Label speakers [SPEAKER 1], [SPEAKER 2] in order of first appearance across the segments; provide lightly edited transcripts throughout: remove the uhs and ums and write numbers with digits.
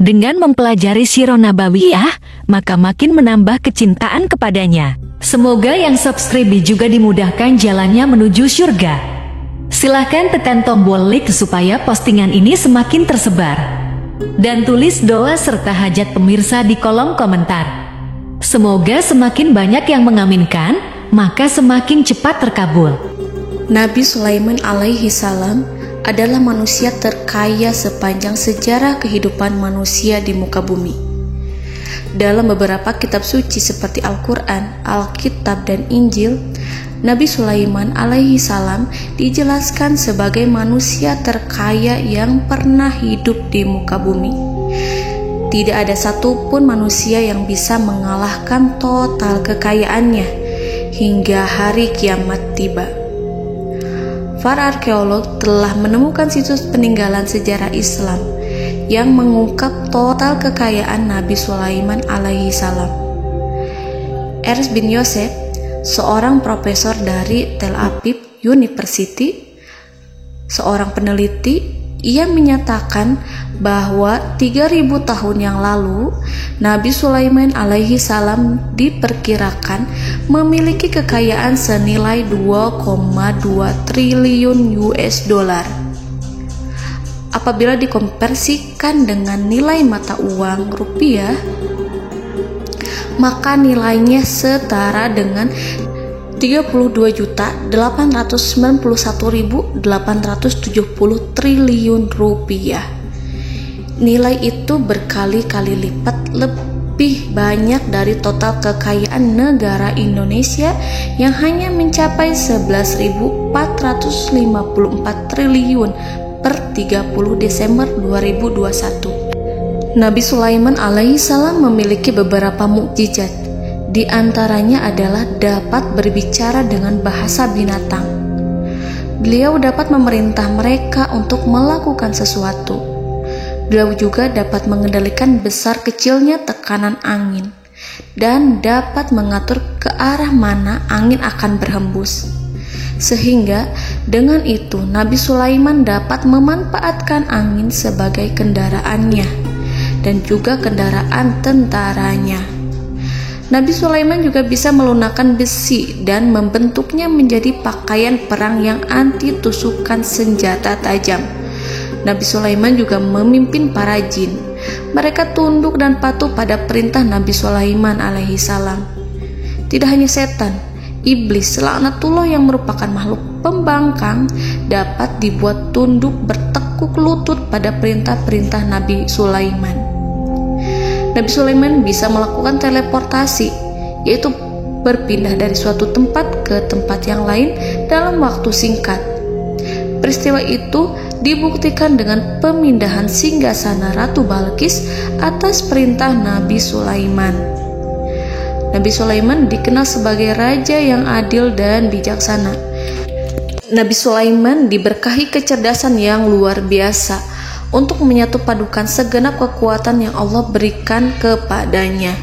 [SPEAKER 1] Dengan mempelajari Sirah Nabawiyah, maka makin menambah kecintaan kepadanya. Semoga yang subscribe juga dimudahkan jalannya menuju surga. Silahkan tekan tombol like supaya postingan ini semakin tersebar. Dan tulis doa serta hajat pemirsa di kolom komentar. Semoga semakin banyak yang mengaminkan, maka semakin cepat terkabul.
[SPEAKER 2] Nabi Sulaiman alaihi salam adalah manusia terkaya sepanjang sejarah kehidupan manusia di muka bumi. Dalam beberapa kitab suci seperti Al-Quran, Alkitab, dan Injil, Nabi Sulaiman alaihi salam dijelaskan sebagai manusia terkaya yang pernah hidup di muka bumi. Tidak ada satupun manusia yang bisa mengalahkan total kekayaannya hingga hari kiamat tiba. Para arkeolog telah menemukan situs peninggalan sejarah Islam yang mengungkap total kekayaan Nabi Sulaiman alaihi salam. Ernst bin Yosef, seorang profesor dari Tel Aviv University, seorang peneliti, ia menyatakan bahwa 3000 tahun yang lalu Nabi Sulaiman alaihi salam diperkirakan memiliki kekayaan senilai 2,2 triliun US dollar. Apabila dikonversikan dengan nilai mata uang rupiah, maka nilainya setara dengan 32.891.870 triliun rupiah. Nilai itu berkali-kali lipat lebih banyak dari total kekayaan negara Indonesia yang hanya mencapai 11.454 triliun per 30 Desember 2021. Nabi Sulaiman alaihi salam memiliki beberapa mukjizat. Di antaranya adalah dapat berbicara dengan bahasa binatang. Beliau dapat memerintah mereka untuk melakukan sesuatu. Beliau juga dapat mengendalikan besar kecilnya tekanan angin dan dapat mengatur ke arah mana angin akan berhembus. Sehingga dengan itu Nabi Sulaiman dapat memanfaatkan angin sebagai kendaraannya dan juga kendaraan tentaranya. Nabi Sulaiman juga bisa melunakkan besi dan membentuknya menjadi pakaian perang yang anti tusukan senjata tajam. Nabi Sulaiman juga memimpin para jin. Mereka tunduk dan patuh pada perintah Nabi Sulaiman alaihi salam. Tidak hanya setan, iblis laknatullah yang merupakan makhluk pembangkang dapat dibuat tunduk bertekuk lutut pada perintah-perintah Nabi Sulaiman. Nabi Sulaiman bisa melakukan teleportasi, yaitu berpindah dari suatu tempat ke tempat yang lain dalam waktu singkat. Peristiwa itu dibuktikan dengan pemindahan singgasana Ratu Balqis atas perintah Nabi Sulaiman. Nabi Sulaiman dikenal sebagai raja yang adil dan bijaksana. Nabi Sulaiman diberkahi kecerdasan yang luar biasa untuk menyatupadukan segenap kekuatan yang Allah berikan kepadanya.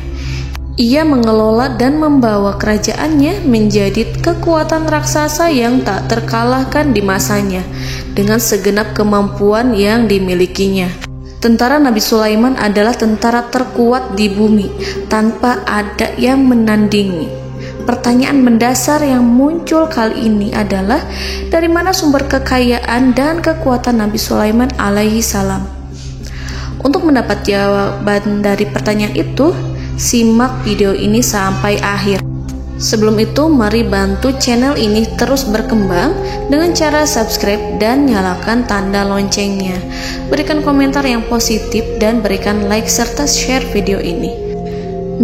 [SPEAKER 2] Ia mengelola dan membawa kerajaannya menjadi kekuatan raksasa yang tak terkalahkan di masanya dengan segenap kemampuan yang dimilikinya. Tentara Nabi Sulaiman adalah tentara terkuat di bumi tanpa ada yang menandingi. Pertanyaan mendasar yang muncul kali ini adalah dari mana sumber kekayaan dan kekuatan Nabi Sulaiman alaihi salam? Untuk mendapat jawaban dari pertanyaan itu, simak video ini sampai akhir. Sebelum itu, mari bantu channel ini terus berkembang dengan cara subscribe dan nyalakan tanda loncengnya. Berikan komentar yang positif dan berikan like serta share video ini.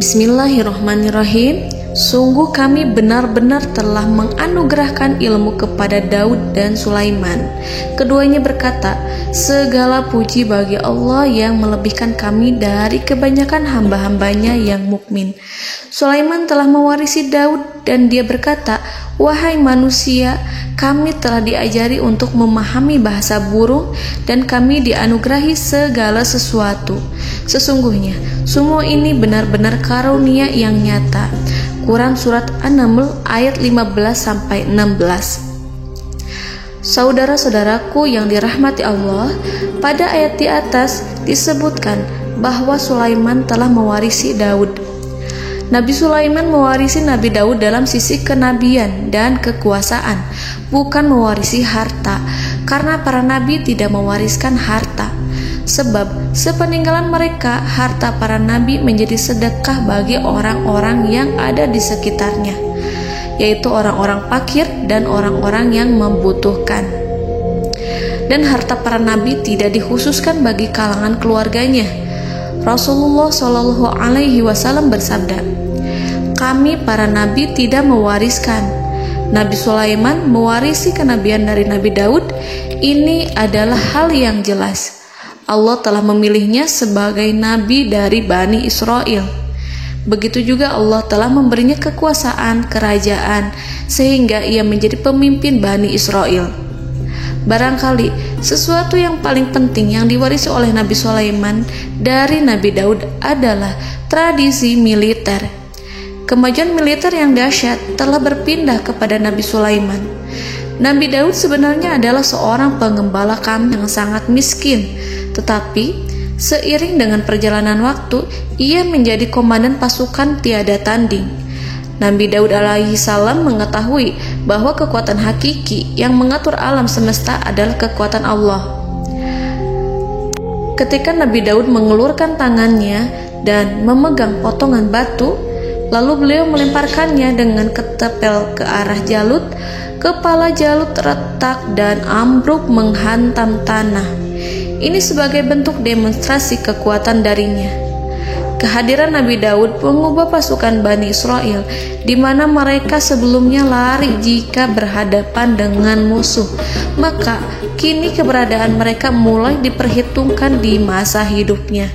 [SPEAKER 2] Bismillahirrahmanirrahim. Sungguh kami benar-benar telah menganugerahkan ilmu kepada Daud dan Sulaiman. Keduanya berkata, segala puji bagi Allah yang melebihkan kami dari kebanyakan hamba-hambanya yang mukmin. Sulaiman telah mewarisi Daud dan dia berkata, wahai manusia, kami telah diajari untuk memahami bahasa burung dan kami dianugerahi segala sesuatu. Sesungguhnya, semua ini benar-benar karunia yang nyata. Quran Surat An-Naml ayat 15-16. Saudara-saudaraku yang dirahmati Allah, pada ayat di atas disebutkan bahwa Sulaiman telah mewarisi Daud. Nabi Sulaiman mewarisi Nabi Daud dalam sisi kenabian dan kekuasaan, bukan mewarisi harta, karena para nabi tidak mewariskan harta. Sebab sepeninggalan mereka, harta para nabi menjadi sedekah bagi orang-orang yang ada di sekitarnya, yaitu orang-orang fakir dan orang-orang yang membutuhkan. Dan harta para nabi tidak dikhususkan bagi kalangan keluarganya. Rasulullah Shallallahu Alaihi Wasallam bersabda, "Kami para nabi tidak mewariskan." Nabi Sulaiman mewarisi kenabian dari Nabi Daud. Ini adalah hal yang jelas. Allah telah memilihnya sebagai nabi dari Bani Israel. Begitu juga Allah telah memberinya kekuasaan kerajaan sehingga ia menjadi pemimpin Bani Israel. Barangkali sesuatu yang paling penting yang diwarisi oleh Nabi Sulaiman dari Nabi Daud adalah tradisi militer. Kemajuan militer yang dahsyat telah berpindah kepada Nabi Sulaiman. Nabi Daud sebenarnya adalah seorang pengembala kambing yang sangat miskin, tetapi seiring dengan perjalanan waktu, ia menjadi komandan pasukan tiada tanding. Nabi Daud alaihi salam mengetahui bahwa kekuatan hakiki yang mengatur alam semesta adalah kekuatan Allah. Ketika Nabi Daud mengelurkan tangannya dan memegang potongan batu, lalu beliau melemparkannya dengan ketepel ke arah Jalut, kepala Jalut retak dan ambruk menghantam tanah. Ini sebagai bentuk demonstrasi kekuatan darinya. Kehadiran Nabi Daud mengubah pasukan Bani Israel, di mana mereka sebelumnya lari jika berhadapan dengan musuh. Maka kini keberadaan mereka mulai diperhitungkan di masa hidupnya.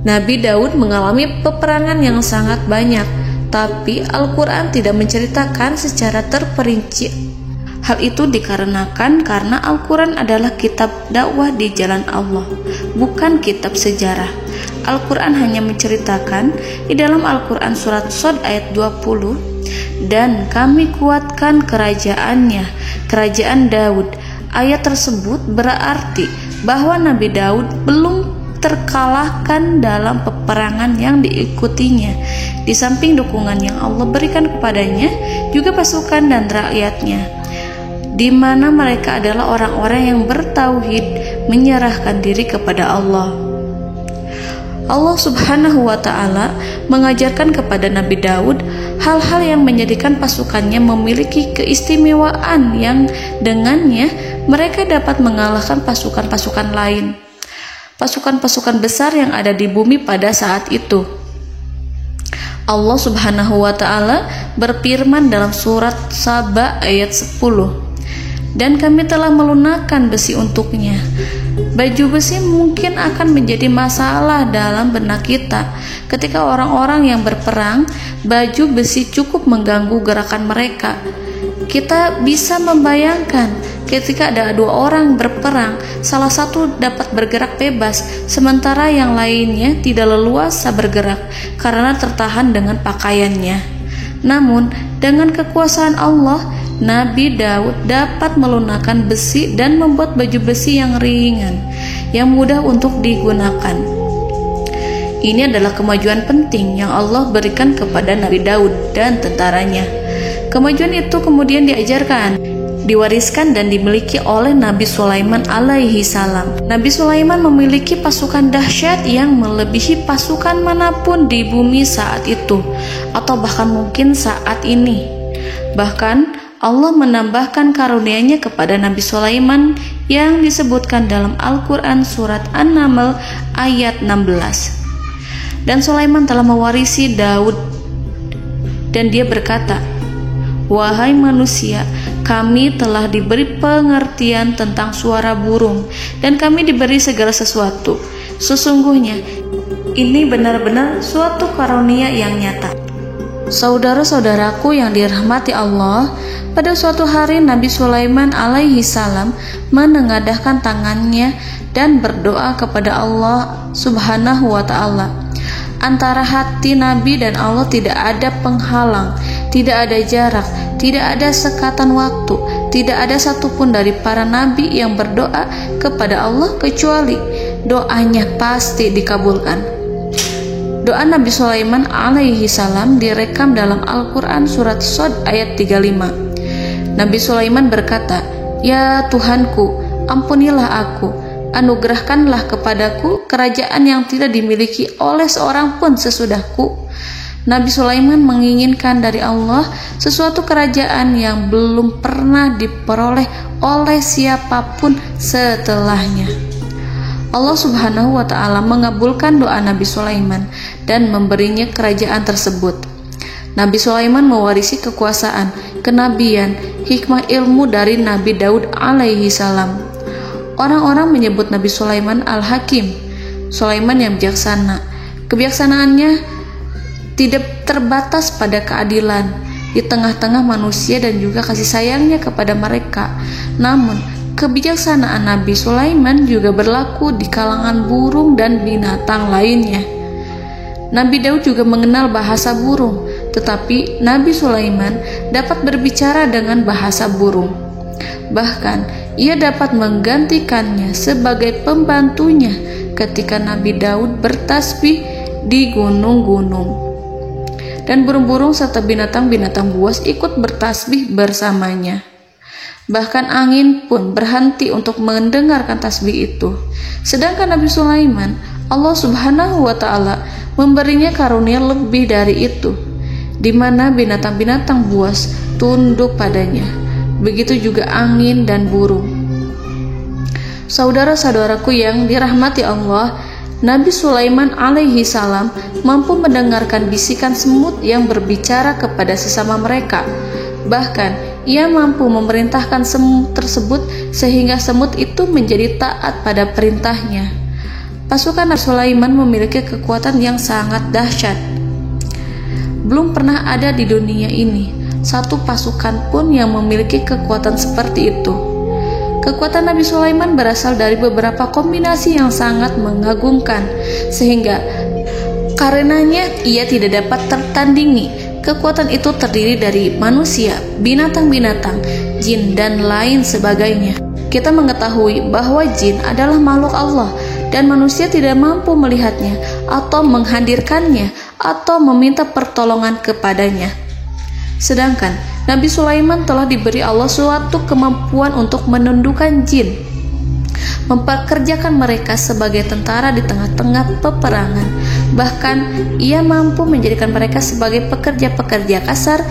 [SPEAKER 2] Nabi Daud mengalami peperangan yang sangat banyak, tapi Al-Quran tidak menceritakan secara terperinci. Hal itu dikarenakan karena Al-Quran adalah kitab dakwah di jalan Allah, bukan kitab sejarah. Al-Quran hanya menceritakan di dalam Al-Quran surat Shad ayat 20, "Dan kami kuatkan kerajaannya, kerajaan Daud." Ayat tersebut berarti bahwa Nabi Daud belum terkalahkan dalam peperangan yang diikutinya. Di samping dukungan yang Allah berikan kepadanya, juga pasukan dan rakyatnya, di mana mereka adalah orang-orang yang bertauhid, menyerahkan diri kepada Allah. Allah Subhanahu wa Ta'ala mengajarkan kepada Nabi Daud hal-hal yang menjadikan pasukannya memiliki keistimewaan yang dengannya mereka dapat mengalahkan pasukan-pasukan lain, pasukan-pasukan besar yang ada di bumi pada saat itu. Allah Subhanahu wa Ta'ala berfirman dalam surat Saba ayat 10, "Dan kami telah melunakkan besi untuknya." Baju besi mungkin akan menjadi masalah dalam benak kita. Ketika orang-orang yang berperang, baju besi cukup mengganggu gerakan mereka. Kita bisa membayangkan ketika ada dua orang berperang, salah satu dapat bergerak bebas, sementara yang lainnya tidak leluasa bergerak karena tertahan dengan pakaiannya. Namun, dengan kekuasaan Allah, Nabi Daud dapat melunakkan besi dan membuat baju besi yang ringan, yang mudah untuk digunakan. Ini adalah kemajuan penting yang Allah berikan kepada Nabi Daud dan tentaranya. Kemajuan itu kemudian diajarkan, diwariskan dan dimiliki oleh Nabi Sulaiman alaihi salam. Nabi Sulaiman memiliki pasukan dahsyat yang melebihi pasukan manapun di bumi saat itu, atau bahkan mungkin saat ini. Bahkan Allah menambahkan karunia-Nya kepada Nabi Sulaiman yang disebutkan dalam Al-Quran surat An-Naml ayat 16. Dan Sulaiman telah mewarisi Daud, dan dia berkata, "Wahai manusia, kami telah diberi pengertian tentang suara burung, dan kami diberi segala sesuatu. Sesungguhnya ini benar-benar suatu karunia yang nyata." Saudara-saudaraku yang dirahmati Allah, pada suatu hari Nabi Sulaiman alaihi salam menengadahkan tangannya dan berdoa kepada Allah Subhanahu wa Ta'ala. Antara hati Nabi dan Allah tidak ada penghalang, tidak ada jarak, tidak ada sekatan waktu, tidak ada satupun dari para nabi yang berdoa kepada Allah kecuali doanya pasti dikabulkan. Doa Nabi Sulaiman alaihi salam direkam dalam Al-Quran surat Shad ayat 35. Nabi Sulaiman berkata, "Ya Tuhanku, ampunilah aku, anugerahkanlah kepadaku kerajaan yang tidak dimiliki oleh seorang pun sesudahku." Nabi Sulaiman menginginkan dari Allah sesuatu kerajaan yang belum pernah diperoleh oleh siapapun setelahnya. Allah Subhanahu wa Ta'ala mengabulkan doa Nabi Sulaiman dan memberinya kerajaan tersebut. Nabi Sulaiman mewarisi kekuasaan, kenabian, hikmah ilmu dari Nabi Daud alaihi salam. Orang-orang menyebut Nabi Sulaiman Al-Hakim, Sulaiman yang bijaksana. Kebijaksanaannya tidak terbatas pada keadilan di tengah-tengah manusia dan juga kasih sayangnya kepada mereka. Namun, kebijaksanaan Nabi Sulaiman juga berlaku di kalangan burung dan binatang lainnya. Nabi Daud juga mengenal bahasa burung, tetapi Nabi Sulaiman dapat berbicara dengan bahasa burung. Bahkan, ia dapat menggantikannya sebagai pembantunya ketika Nabi Daud bertasbih di gunung-gunung. Dan burung-burung serta binatang-binatang buas ikut bertasbih bersamanya. Bahkan angin pun berhenti untuk mendengarkan tasbih itu. Sedangkan Nabi Sulaiman, Allah Subhanahu wa Ta'ala memberinya karunia lebih dari itu, di mana binatang-binatang buas tunduk padanya. Begitu juga angin dan burung. Saudara-saudaraku yang dirahmati Allah, Nabi Sulaiman alaihi salam mampu mendengarkan bisikan semut yang berbicara kepada sesama mereka. Bahkan ia mampu memerintahkan semut tersebut sehingga semut itu menjadi taat pada perintahnya. Pasukan Nabi Sulaiman memiliki kekuatan yang sangat dahsyat. Belum pernah ada di dunia ini satu pasukan pun yang memiliki kekuatan seperti itu. Kekuatan Nabi Sulaiman berasal dari beberapa kombinasi yang sangat mengagumkan, sehingga karenanya ia tidak dapat tertandingi. Kekuatan itu terdiri dari manusia, binatang-binatang, jin, dan lain sebagainya. Kita mengetahui bahwa jin adalah makhluk Allah dan manusia tidak mampu melihatnya atau menghadirkannya atau meminta pertolongan kepadanya. Sedangkan Nabi Sulaiman telah diberi Allah suatu kemampuan untuk menundukkan jin, mempekerjakan mereka sebagai tentara di tengah-tengah peperangan. Bahkan ia mampu menjadikan mereka sebagai pekerja-pekerja kasar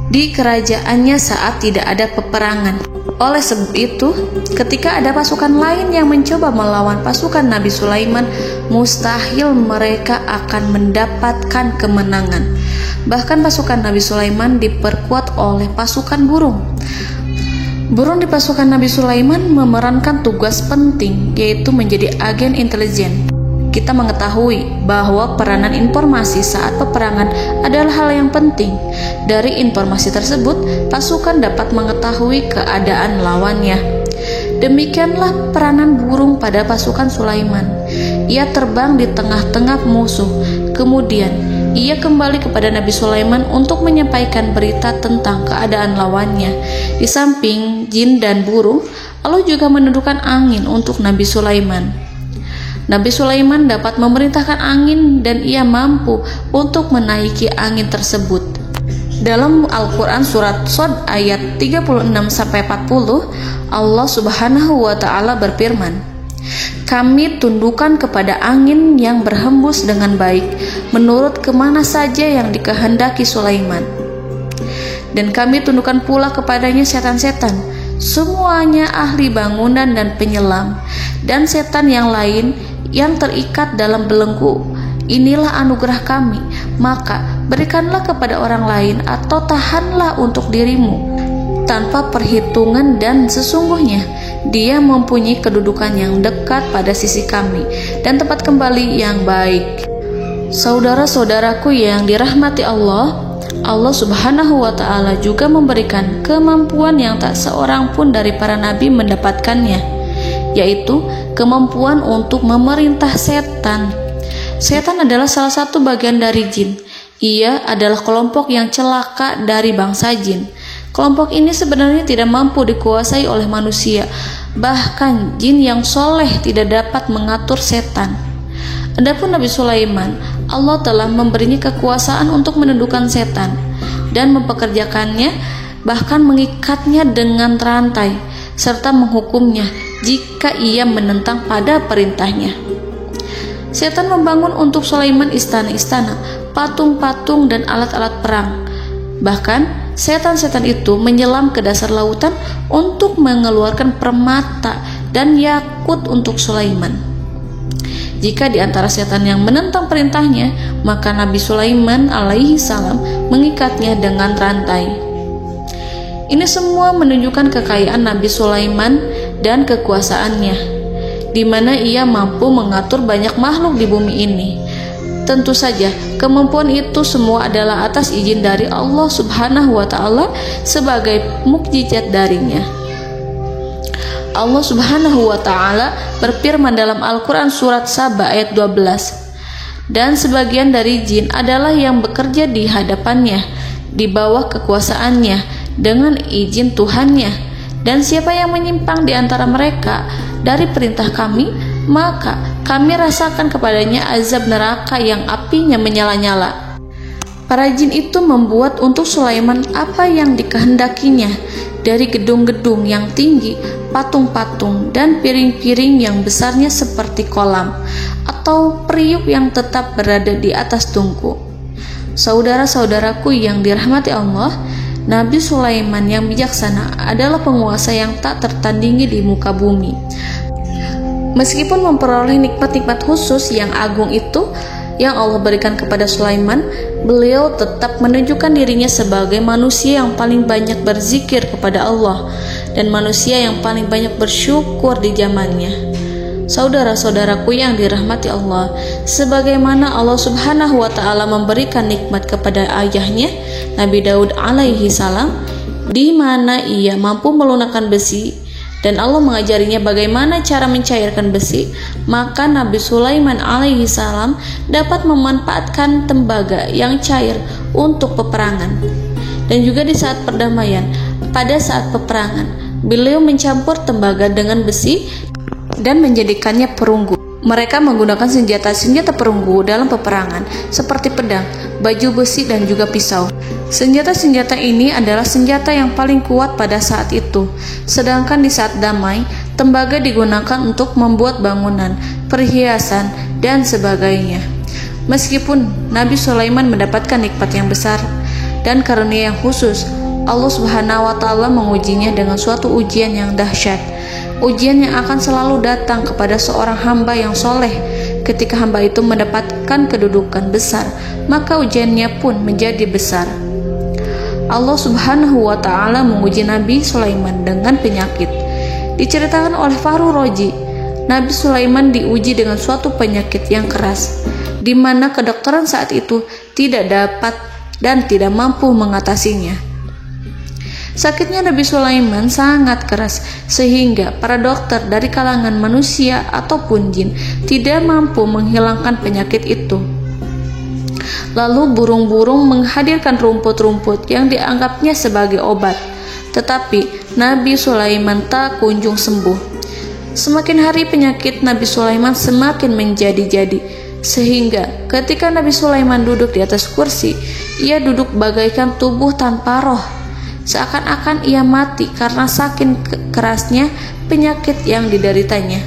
[SPEAKER 2] di kerajaannya saat tidak ada peperangan. Oleh sebab itu, ketika ada pasukan lain yang mencoba melawan pasukan Nabi Sulaiman, mustahil mereka akan mendapatkan kemenangan. Bahkan pasukan Nabi Sulaiman diperkuat oleh pasukan burung. Burung di pasukan Nabi Sulaiman memerankan tugas penting, yaitu menjadi agen intelijen. Kita mengetahui bahwa peranan informasi saat peperangan adalah hal yang penting. Dari informasi tersebut, pasukan dapat mengetahui keadaan lawannya. Demikianlah peranan burung pada pasukan Sulaiman. Ia terbang di tengah-tengah musuh. Kemudian, ia kembali kepada Nabi Sulaiman untuk menyampaikan berita tentang keadaan lawannya. Di samping jin dan burung, Allah juga menundukkan angin untuk Nabi Sulaiman. Nabi Sulaiman dapat memerintahkan angin dan ia mampu untuk menaiki angin tersebut. Dalam Al-Quran surat Shad ayat 36-40, Allah Subhanahu wa Ta'ala berfirman, "Kami tundukkan kepada angin yang berhembus dengan baik menurut kemana saja yang dikehendaki Sulaiman. Dan kami tundukkan pula kepadanya setan-setan, semuanya ahli bangunan dan penyelam, dan setan yang lain yang terikat dalam belenggu. Inilah anugerah kami, maka berikanlah kepada orang lain atau tahanlah untuk dirimu tanpa perhitungan, dan sesungguhnya dia mempunyai kedudukan yang dekat pada sisi kami dan tempat kembali yang baik." Saudara-saudaraku yang dirahmati Allah, Allah Subhanahu wa Ta'ala juga memberikan kemampuan yang tak seorang pun dari para nabi mendapatkannya, yaitu kemampuan untuk memerintah setan. Setan adalah salah satu bagian dari jin. Ia adalah kelompok yang celaka dari bangsa jin. Kelompok ini sebenarnya tidak mampu dikuasai oleh manusia. Bahkan jin yang soleh tidak dapat mengatur setan. Adapun Nabi Sulaiman, Allah telah memberinya kekuasaan untuk menundukkan setan dan mempekerjakannya, bahkan mengikatnya dengan rantai serta menghukumnya jika ia menentang pada perintahnya. Setan membangun untuk Sulaiman istana-istana, patung-patung dan alat-alat perang. Bahkan setan-setan itu menyelam ke dasar lautan untuk mengeluarkan permata dan yakut untuk Sulaiman. Jika di antara setan yang menentang perintahnya, maka Nabi Sulaiman alaihi salam mengikatnya dengan rantai. Ini semua menunjukkan kekayaan Nabi Sulaiman dan kekuasaannya, di mana ia mampu mengatur banyak makhluk di bumi ini. Tentu saja, kemampuan itu semua adalah atas izin dari Allah Subhanahu wa Ta'ala sebagai mukjizat darinya. Allah Subhanahu wa Ta'ala berfirman dalam Al-Quran surat Saba ayat 12, dan sebagian dari jin adalah yang bekerja di hadapannya di bawah kekuasaannya dengan izin Tuhannya, dan siapa yang menyimpang di antara mereka dari perintah kami, maka kami rasakan kepadanya azab neraka yang apinya menyala-nyala. Para jin itu membuat untuk Sulaiman apa yang dikehendakinya, dari gedung-gedung yang tinggi, patung-patung, dan piring-piring yang besarnya seperti kolam, atau periuk yang tetap berada di atas tungku. Saudara-saudaraku yang dirahmati Allah, Nabi Sulaiman yang bijaksana adalah penguasa yang tak tertandingi di muka bumi. Meskipun memperoleh nikmat-nikmat khusus yang agung itu yang Allah berikan kepada Sulaiman, beliau tetap menunjukkan dirinya sebagai manusia yang paling banyak berzikir kepada Allah dan manusia yang paling banyak bersyukur di zamannya. Saudara-saudaraku yang dirahmati Allah, sebagaimana Allah Subhanahu wa Ta'ala memberikan nikmat kepada ayahnya Nabi Daud alaihi salam, di mana ia mampu melunakkan besi dan Allah mengajarinya bagaimana cara mencairkan besi, maka Nabi Sulaiman alaihi salam dapat memanfaatkan tembaga yang cair untuk peperangan. Dan juga di saat perdamaian, pada saat peperangan, beliau mencampur tembaga dengan besi dan menjadikannya perunggu. Mereka menggunakan senjata-senjata perunggu dalam peperangan seperti pedang, baju besi, dan juga pisau. Senjata-senjata ini adalah senjata yang paling kuat pada saat itu. Sedangkan di saat damai, tembaga digunakan untuk membuat bangunan, perhiasan, dan sebagainya. Meskipun Nabi Sulaiman mendapatkan nikmat yang besar dan karunia yang khusus, Allah Subhanahu wa Ta'ala mengujinya dengan suatu ujian yang dahsyat. Ujian yang akan selalu datang kepada seorang hamba yang soleh. Ketika hamba itu mendapatkan kedudukan besar, maka ujiannya pun menjadi besar. Allah Subhanahu wa Ta'ala menguji Nabi Sulaiman dengan penyakit. Diceritakan oleh Fahru Roji, Nabi Sulaiman diuji dengan suatu penyakit yang keras, di mana kedokteran saat itu tidak dapat dan tidak mampu mengatasinya. Sakitnya Nabi Sulaiman sangat keras sehingga para dokter dari kalangan manusia ataupun jin tidak mampu menghilangkan penyakit itu. Lalu burung-burung menghadirkan rumput-rumput yang dianggapnya sebagai obat, tetapi Nabi Sulaiman tak kunjung sembuh. Semakin hari penyakit Nabi Sulaiman semakin menjadi-jadi, sehingga ketika Nabi Sulaiman duduk di atas kursi, ia duduk bagaikan tubuh tanpa roh. Seakan-akan ia mati karena saking kerasnya penyakit yang dideritanya.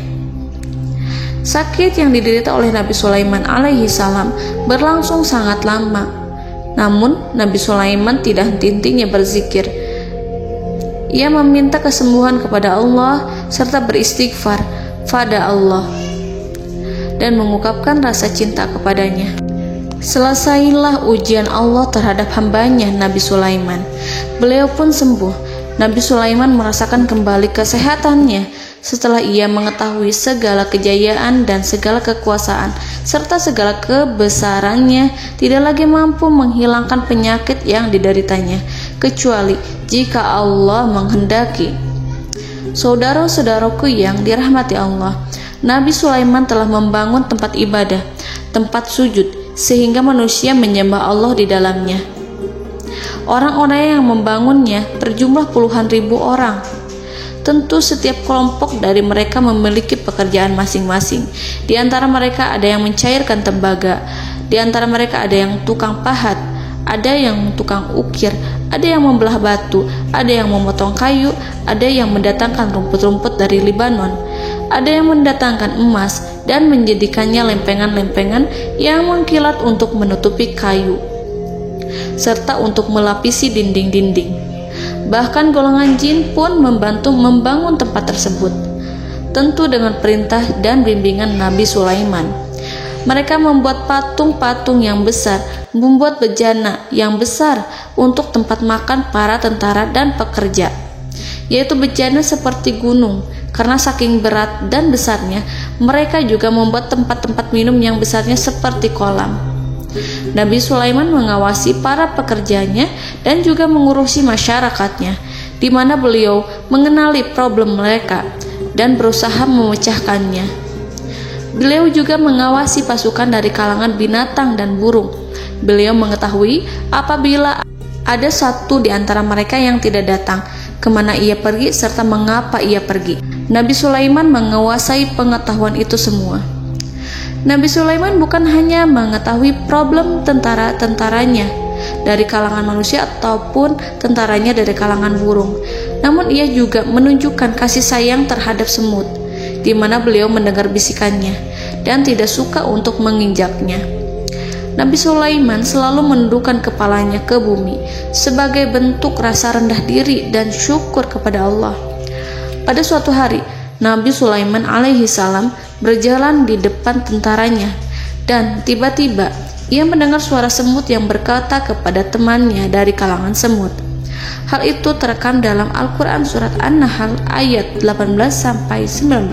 [SPEAKER 2] Sakit yang diderita oleh Nabi Sulaiman alaihi salam berlangsung sangat lama. Namun Nabi Sulaiman tidak henti-hentinya berzikir. Ia meminta kesembuhan kepada Allah serta beristighfar pada Allah dan mengungkapkan rasa cinta kepadanya. Selesailah ujian Allah terhadap hambanya Nabi Sulaiman. Beliau pun sembuh. Nabi Sulaiman merasakan kembali kesehatannya setelah ia mengetahui segala kejayaan dan segala kekuasaan serta segala kebesarannya tidak lagi mampu menghilangkan penyakit yang dideritanya kecuali jika Allah menghendaki. Saudara-saudaraku yang dirahmati Allah, Nabi Sulaiman telah membangun tempat ibadah, tempat sujud, sehingga manusia menyembah Allah di dalamnya. Orang-orang yang membangunnya berjumlah puluhan ribu orang. Tentu setiap kelompok dari mereka memiliki pekerjaan masing-masing. Di antara mereka ada yang mencairkan tembaga, di antara mereka ada yang tukang pahat, ada yang tukang ukir, ada yang membelah batu, ada yang memotong kayu, ada yang mendatangkan rumput-rumput dari Libanon, ada yang mendatangkan emas dan menjadikannya lempengan-lempengan yang mengkilat untuk menutupi kayu, serta untuk melapisi dinding-dinding. Bahkan golongan jin pun membantu membangun tempat tersebut, tentu dengan perintah dan bimbingan Nabi Sulaiman. Mereka membuat patung-patung yang besar, membuat bejana yang besar untuk tempat makan para tentara dan pekerja, yaitu bejana seperti gunung. Karena saking berat dan besarnya, mereka juga membuat tempat-tempat minum yang besarnya seperti kolam. Nabi Sulaiman mengawasi para pekerjanya dan juga mengurusi masyarakatnya, di mana beliau mengenali problem mereka dan berusaha memecahkannya. Beliau juga mengawasi pasukan dari kalangan binatang dan burung. Beliau mengetahui apabila ada satu di antara mereka yang tidak datang, kemana ia pergi serta mengapa ia pergi. Nabi Sulaiman menguasai pengetahuan itu semua. Nabi Sulaiman bukan hanya mengetahui problem tentara-tentaranya dari kalangan manusia ataupun tentaranya dari kalangan burung, namun ia juga menunjukkan kasih sayang terhadap semut, di mana beliau mendengar bisikannya dan tidak suka untuk menginjaknya. Nabi Sulaiman selalu menundukkan kepalanya ke bumi sebagai bentuk rasa rendah diri dan syukur kepada Allah. Pada suatu hari, Nabi Sulaiman alaihi salam berjalan di depan tentaranya, dan tiba-tiba ia mendengar suara semut yang berkata kepada temannya dari kalangan semut. Hal itu terekam dalam Al-Quran surat An-Nahl ayat 18-19.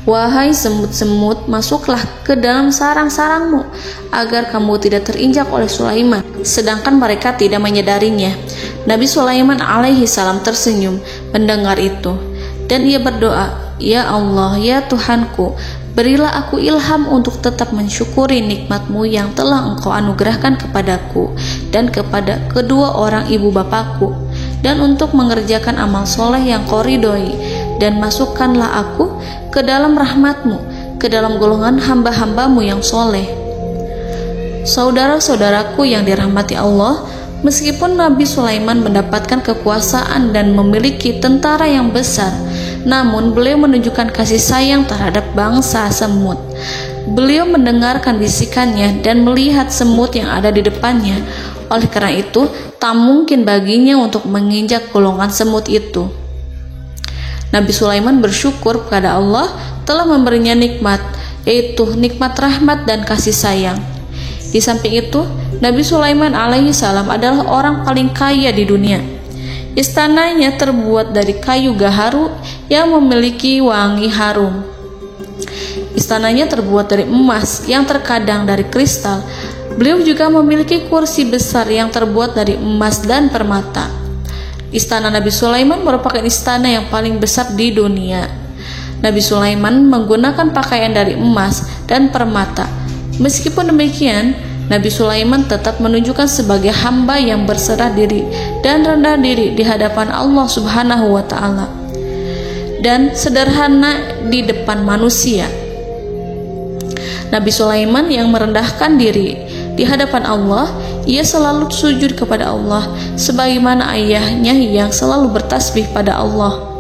[SPEAKER 2] Wahai semut-semut, masuklah ke dalam sarang-sarangmu agar kamu tidak terinjak oleh Sulaiman, sedangkan mereka tidak menyadarinya. Nabi Sulaiman alaihi salam tersenyum mendengar itu, dan ia berdoa, "Ya Allah, ya Tuhanku, berilah aku ilham untuk tetap mensyukuri nikmat-Mu yang telah Engkau anugerahkan kepadaku dan kepada kedua orang ibu bapakku, dan untuk mengerjakan amal soleh yang Kau ridhoi, dan masukkanlah aku ke dalam rahmat-Mu, ke dalam golongan hamba-hamba-Mu yang soleh." Saudara-saudaraku yang dirahmati Allah, meskipun Nabi Sulaiman mendapatkan kekuasaan dan memiliki tentara yang besar, namun beliau menunjukkan kasih sayang terhadap bangsa semut. Beliau mendengarkan bisikannya dan melihat semut yang ada di depannya. Oleh karena itu, tak mungkin baginya untuk menginjak golongan semut itu. Nabi Sulaiman bersyukur kepada Allah telah memberinya nikmat, yaitu nikmat rahmat dan kasih sayang. Di samping itu, Nabi Sulaiman alaihi salam adalah orang paling kaya di dunia. Istananya terbuat dari kayu gaharu yang memiliki wangi harum. Istananya terbuat dari emas yang terkadang dari kristal. Beliau juga memiliki kursi besar yang terbuat dari emas dan permata. Istana Nabi Sulaiman merupakan istana yang paling besar di dunia. Nabi Sulaiman menggunakan pakaian dari emas dan permata. Meskipun demikian, Nabi Sulaiman tetap menunjukkan sebagai hamba yang berserah diri dan rendah diri di hadapan Allah Subhanahu wa Ta'ala, dan sederhana di depan manusia. Nabi Sulaiman yang merendahkan diri di hadapan Allah, ia selalu sujud kepada Allah sebagaimana ayahnya yang selalu bertasbih pada Allah.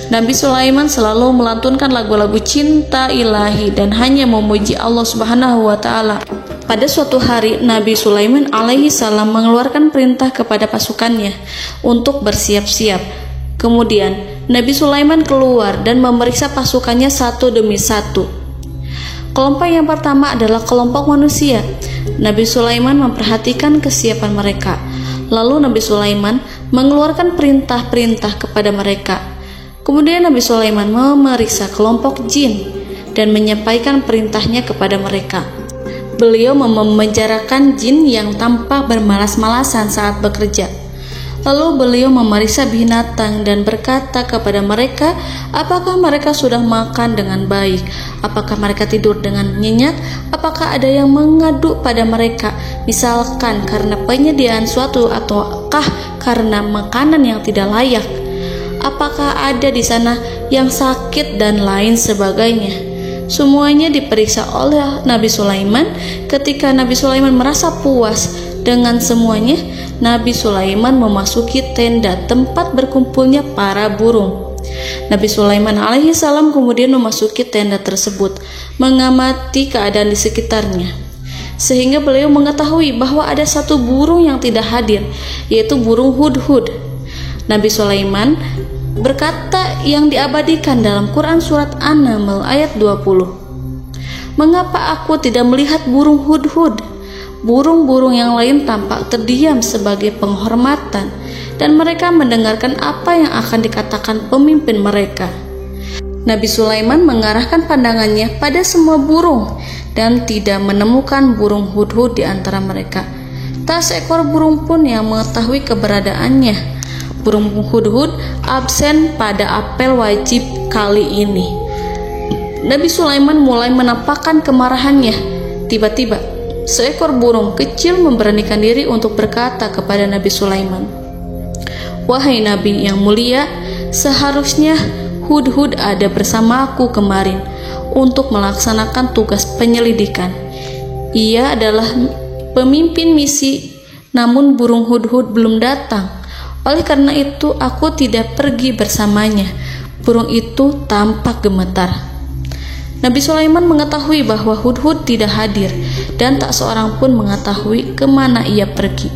[SPEAKER 2] Nabi Sulaiman selalu melantunkan lagu-lagu cinta ilahi dan hanya memuji Allah Subhanahu wa Ta'ala. Pada suatu hari, Nabi Sulaiman alaihi salam mengeluarkan perintah kepada pasukannya untuk bersiap-siap. Kemudian, Nabi Sulaiman keluar dan memeriksa pasukannya satu demi satu. Kelompok yang pertama adalah kelompok manusia. Nabi Sulaiman memperhatikan kesiapan mereka. Lalu Nabi Sulaiman mengeluarkan perintah-perintah kepada mereka. Kemudian Nabi Sulaiman memeriksa kelompok jin dan menyampaikan perintahnya kepada mereka. Beliau memenjarakan jin yang tampak bermalas-malasan saat bekerja. Lalu beliau memeriksa binatang dan berkata kepada mereka, apakah mereka sudah makan dengan baik? Apakah mereka tidur dengan nyenyak? Apakah ada yang mengadu pada mereka, misalkan karena penyediaan suatu ataukah karena makanan yang tidak layak? Apakah ada di sana yang sakit dan lain sebagainya? Semuanya diperiksa oleh Nabi Sulaiman. Ketika Nabi Sulaiman merasa puas dengan semuanya, Nabi Sulaiman memasuki tenda tempat berkumpulnya para burung. Nabi Sulaiman alaihissalam kemudian memasuki tenda tersebut, mengamati keadaan di sekitarnya, sehingga beliau mengetahui bahwa ada satu burung yang tidak hadir, yaitu burung hudhud. Nabi Sulaiman berkata yang diabadikan dalam Quran surat An-Naml ayat 20. Mengapa aku tidak melihat burung hudhud? Burung-burung yang lain tampak terdiam sebagai penghormatan, dan mereka mendengarkan apa yang akan dikatakan pemimpin mereka. Nabi Sulaiman mengarahkan pandangannya pada semua burung dan tidak menemukan burung hudhud di antara mereka. Tak seekor burung pun yang mengetahui keberadaannya. Burung hudhud absen pada apel wajib kali ini. Nabi Sulaiman mulai menampakkan kemarahannya. Tiba-tiba, seekor burung kecil memberanikan diri untuk berkata kepada Nabi Sulaiman, "Wahai Nabi yang mulia, seharusnya hudhud ada bersamaku kemarin untuk melaksanakan tugas penyelidikan. Ia adalah pemimpin misi, namun burung hudhud belum datang. Oleh karena itu aku tidak pergi bersamanya." Burung itu tampak gemetar. Nabi Sulaiman mengetahui bahwa hudhud tidak hadir dan tak seorang pun mengetahui kemana ia pergi.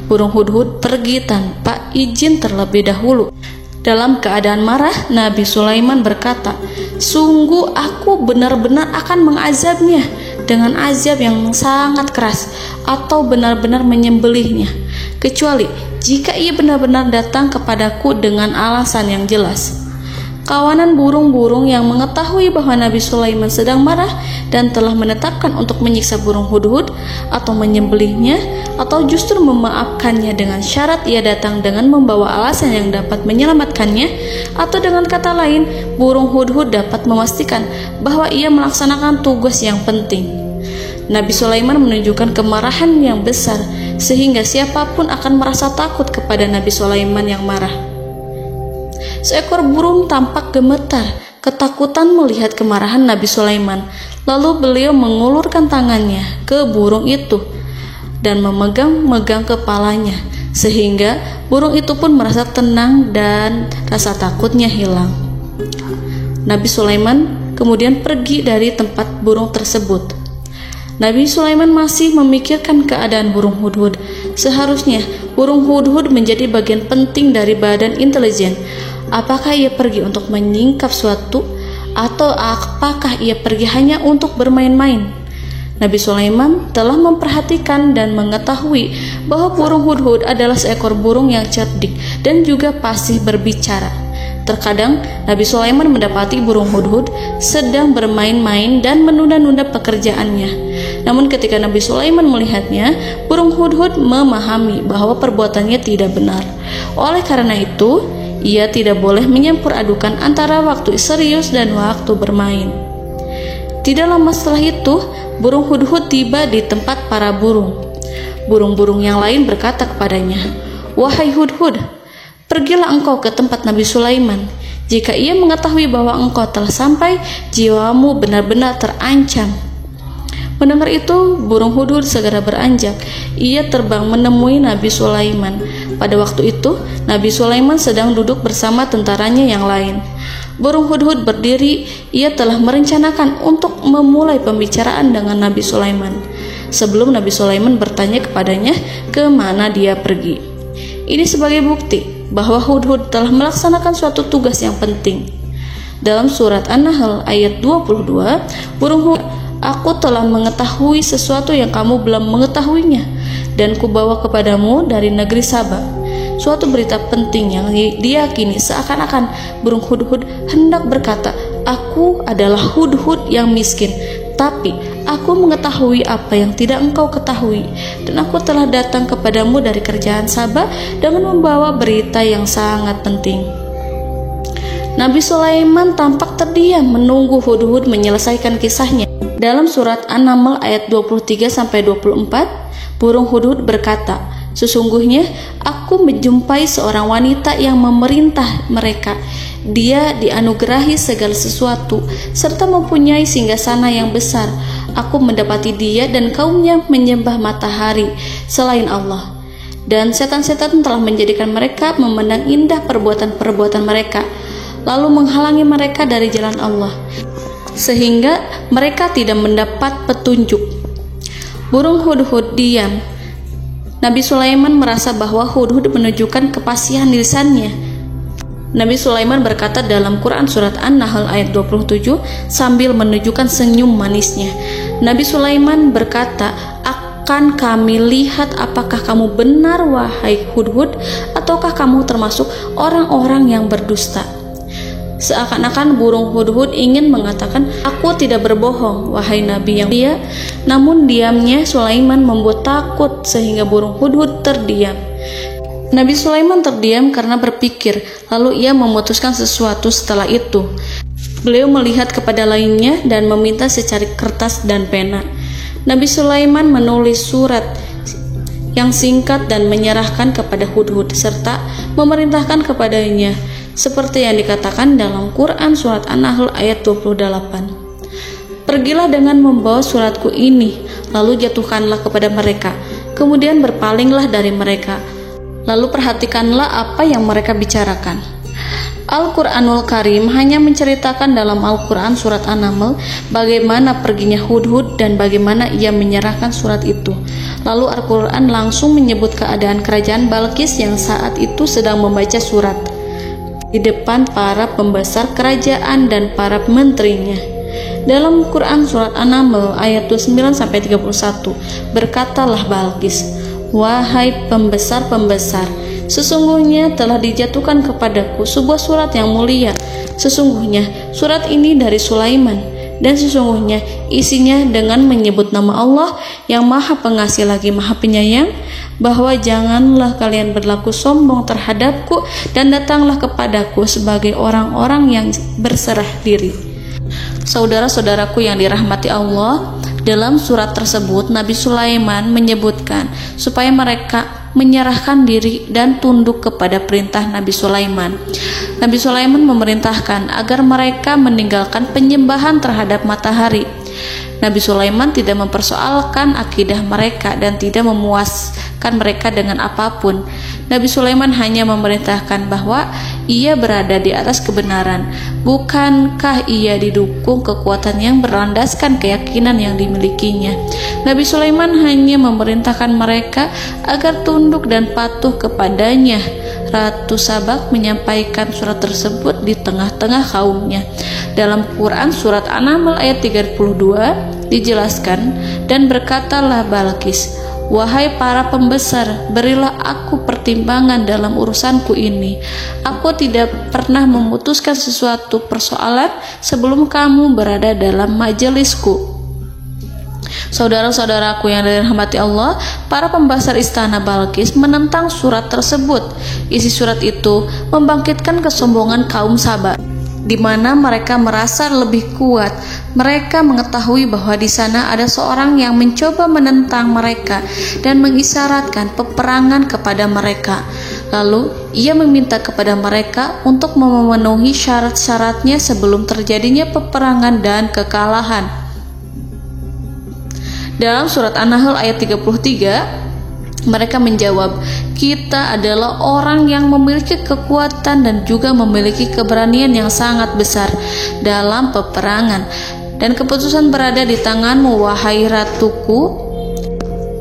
[SPEAKER 2] Burung hudhud pergi tanpa izin terlebih dahulu. Dalam keadaan marah, Nabi Sulaiman berkata, "Sungguh aku benar-benar akan mengazabnya dengan azab yang sangat keras, atau benar-benar menyembelihnya, kecuali jika ia benar-benar datang kepadaku dengan alasan yang jelas." Kawanan burung-burung yang mengetahui bahwa Nabi Sulaiman sedang marah dan telah menetapkan untuk menyiksa burung hudhud atau menyembelihnya, atau justru memaafkannya dengan syarat ia datang dengan membawa alasan yang dapat menyelamatkannya, atau dengan kata lain, burung hudhud dapat memastikan bahwa ia melaksanakan tugas yang penting. Nabi Sulaiman menunjukkan kemarahan yang besar sehingga siapapun akan merasa takut kepada Nabi Sulaiman yang marah. Seekor burung tampak gemetar, ketakutan melihat kemarahan Nabi Sulaiman. Lalu beliau mengulurkan tangannya ke burung itu dan memegang-megang kepalanya, sehingga burung itu pun merasa tenang dan rasa takutnya hilang. Nabi Sulaiman kemudian pergi dari tempat burung tersebut. Nabi Sulaiman masih memikirkan keadaan burung hudhud. Seharusnya burung hudhud menjadi bagian penting dari badan intelijen. Apakah ia pergi untuk menyingkap suatu, atau apakah ia pergi hanya untuk bermain-main? Nabi Sulaiman telah memperhatikan dan mengetahui bahwa burung hudhud adalah seekor burung yang cerdik dan juga fasih berbicara. Terkadang Nabi Sulaiman mendapati burung hudhud sedang bermain-main dan menunda-nunda pekerjaannya. Namun ketika Nabi Sulaiman melihatnya, burung hudhud memahami bahwa perbuatannya tidak benar. Oleh karena itu, ia tidak boleh menyampur adukan antara waktu serius dan waktu bermain. Tidak lama setelah itu, burung hudhud tiba di tempat para burung. Burung-burung yang lain berkata kepadanya, "Wahai hudhud, pergilah engkau ke tempat Nabi Sulaiman. Jika ia mengetahui bahwa engkau telah sampai, jiwamu benar-benar terancam." Mendengar itu, burung hudhud segera beranjak. Ia terbang menemui Nabi Sulaiman. Pada waktu itu, Nabi Sulaiman sedang duduk bersama tentaranya yang lain. Burung hudhud berdiri. Ia telah merencanakan untuk memulai pembicaraan dengan Nabi Sulaiman sebelum Nabi Sulaiman bertanya kepadanya kemana dia pergi. Ini sebagai bukti bahwa hudhud telah melaksanakan suatu tugas yang penting. Dalam surat An-Nahl ayat 22, burung hudhud, "Aku telah mengetahui sesuatu yang kamu belum mengetahuinya, dan kubawa kepadamu dari negeri Saba suatu berita penting yang diyakini." Seakan-akan burung hudhud hendak berkata, "Aku adalah hudhud yang miskin, tapi Aku mengetahui apa yang tidak engkau ketahui, dan aku telah datang kepadamu dari kerajaan Saba dengan membawa berita yang sangat penting. Nabi Sulaiman tampak terdiam menunggu Hudhud menyelesaikan kisahnya. Dalam surat An-Naml ayat 23-24, burung Hudhud berkata, "Sesungguhnya aku menjumpai seorang wanita yang memerintah mereka. Dia dianugerahi segala sesuatu serta mempunyai singgasana yang besar. Aku mendapati dia dan kaumnya menyembah matahari selain Allah. Dan setan-setan telah menjadikan mereka memandang indah perbuatan-perbuatan mereka, lalu menghalangi mereka dari jalan Allah, sehingga mereka tidak mendapat petunjuk." Burung Hudhud diam. Nabi Sulaiman merasa bahwa Hudhud menunjukkan kepasihan lisannya. Nabi Sulaiman berkata dalam Quran surat An-Nahl ayat 27 sambil menunjukkan senyum manisnya. Nabi Sulaiman berkata, "Akan kami lihat apakah kamu benar wahai Hudhud, ataukah kamu termasuk orang-orang yang berdusta." Seakan-akan burung Hudhud ingin mengatakan, "Aku tidak berbohong, wahai Nabi yang mulia." Namun diamnya Sulaiman membuat takut sehingga burung Hudhud terdiam. Nabi Sulaiman terdiam karena berpikir, lalu ia memutuskan sesuatu setelah itu. Beliau melihat kepada lainnya dan meminta secari kertas dan pena. Nabi Sulaiman menulis surat yang singkat dan menyerahkan kepada Hudhud serta memerintahkan kepadanya seperti yang dikatakan dalam Quran surat An-Nahl ayat 28. "Pergilah dengan membawa suratku ini, lalu jatuhkanlah kepada mereka, kemudian berpalinglah dari mereka, lalu perhatikanlah apa yang mereka bicarakan." Al-Quranul Karim hanya menceritakan dalam Al-Quran surat An-Naml bagaimana perginya Hudhud dan bagaimana ia menyerahkan surat itu. Lalu Al-Quran langsung menyebut keadaan kerajaan Balqis yang saat itu sedang membaca surat di depan para pembesar kerajaan dan para menterinya. Dalam Quran surat An-Naml ayat 29-31, berkatalah Balqis, "Wahai pembesar-pembesar, sesungguhnya telah dijatuhkan kepadaku sebuah surat yang mulia. Sesungguhnya surat ini dari Sulaiman, dan sesungguhnya isinya dengan menyebut nama Allah yang Maha Pengasih lagi Maha Penyayang, bahwa janganlah kalian berlaku sombong terhadapku dan datanglah kepadaku sebagai orang-orang yang berserah diri." Saudara-saudaraku yang dirahmati Allah, dalam surat tersebut Nabi Sulaiman menyebutkan supaya mereka menyerahkan diri dan tunduk kepada perintah Nabi Sulaiman. Nabi Sulaiman memerintahkan agar mereka meninggalkan penyembahan terhadap matahari. Nabi Sulaiman tidak mempersoalkan akidah mereka dan tidak memuaskan mereka dengan apapun. Nabi Sulaiman hanya memerintahkan bahwa ia berada di atas kebenaran. Bukankah ia didukung kekuatan yang berlandaskan keyakinan yang dimilikinya? Nabi Sulaiman hanya memerintahkan mereka agar tunduk dan patuh kepadanya. Ratu Sabak menyampaikan surat tersebut di tengah-tengah kaumnya. Dalam Quran surat An-Naml ayat 32 dijelaskan, "Dan berkatalah Balqis, wahai para pembesar, berilah aku pertimbangan dalam urusanku ini. Aku tidak pernah memutuskan sesuatu persoalan sebelum kamu berada dalam majelisku." Saudara-saudaraku yang dirahmati Allah, para pembesar istana Balqis menentang surat tersebut. Isi surat itu membangkitkan kesombongan kaum Saba, di mana mereka merasa lebih kuat. Mereka mengetahui bahwa di sana ada seorang yang mencoba menentang mereka dan mengisyaratkan peperangan kepada mereka. Lalu ia meminta kepada mereka untuk memenuhi syarat-syaratnya sebelum terjadinya peperangan dan kekalahan. Dalam surat An-Nahl ayat 33, mereka menjawab, "Kita adalah orang yang memiliki kekuatan dan juga memiliki keberanian yang sangat besar dalam peperangan, dan keputusan berada di tanganmu, wahai ratuku.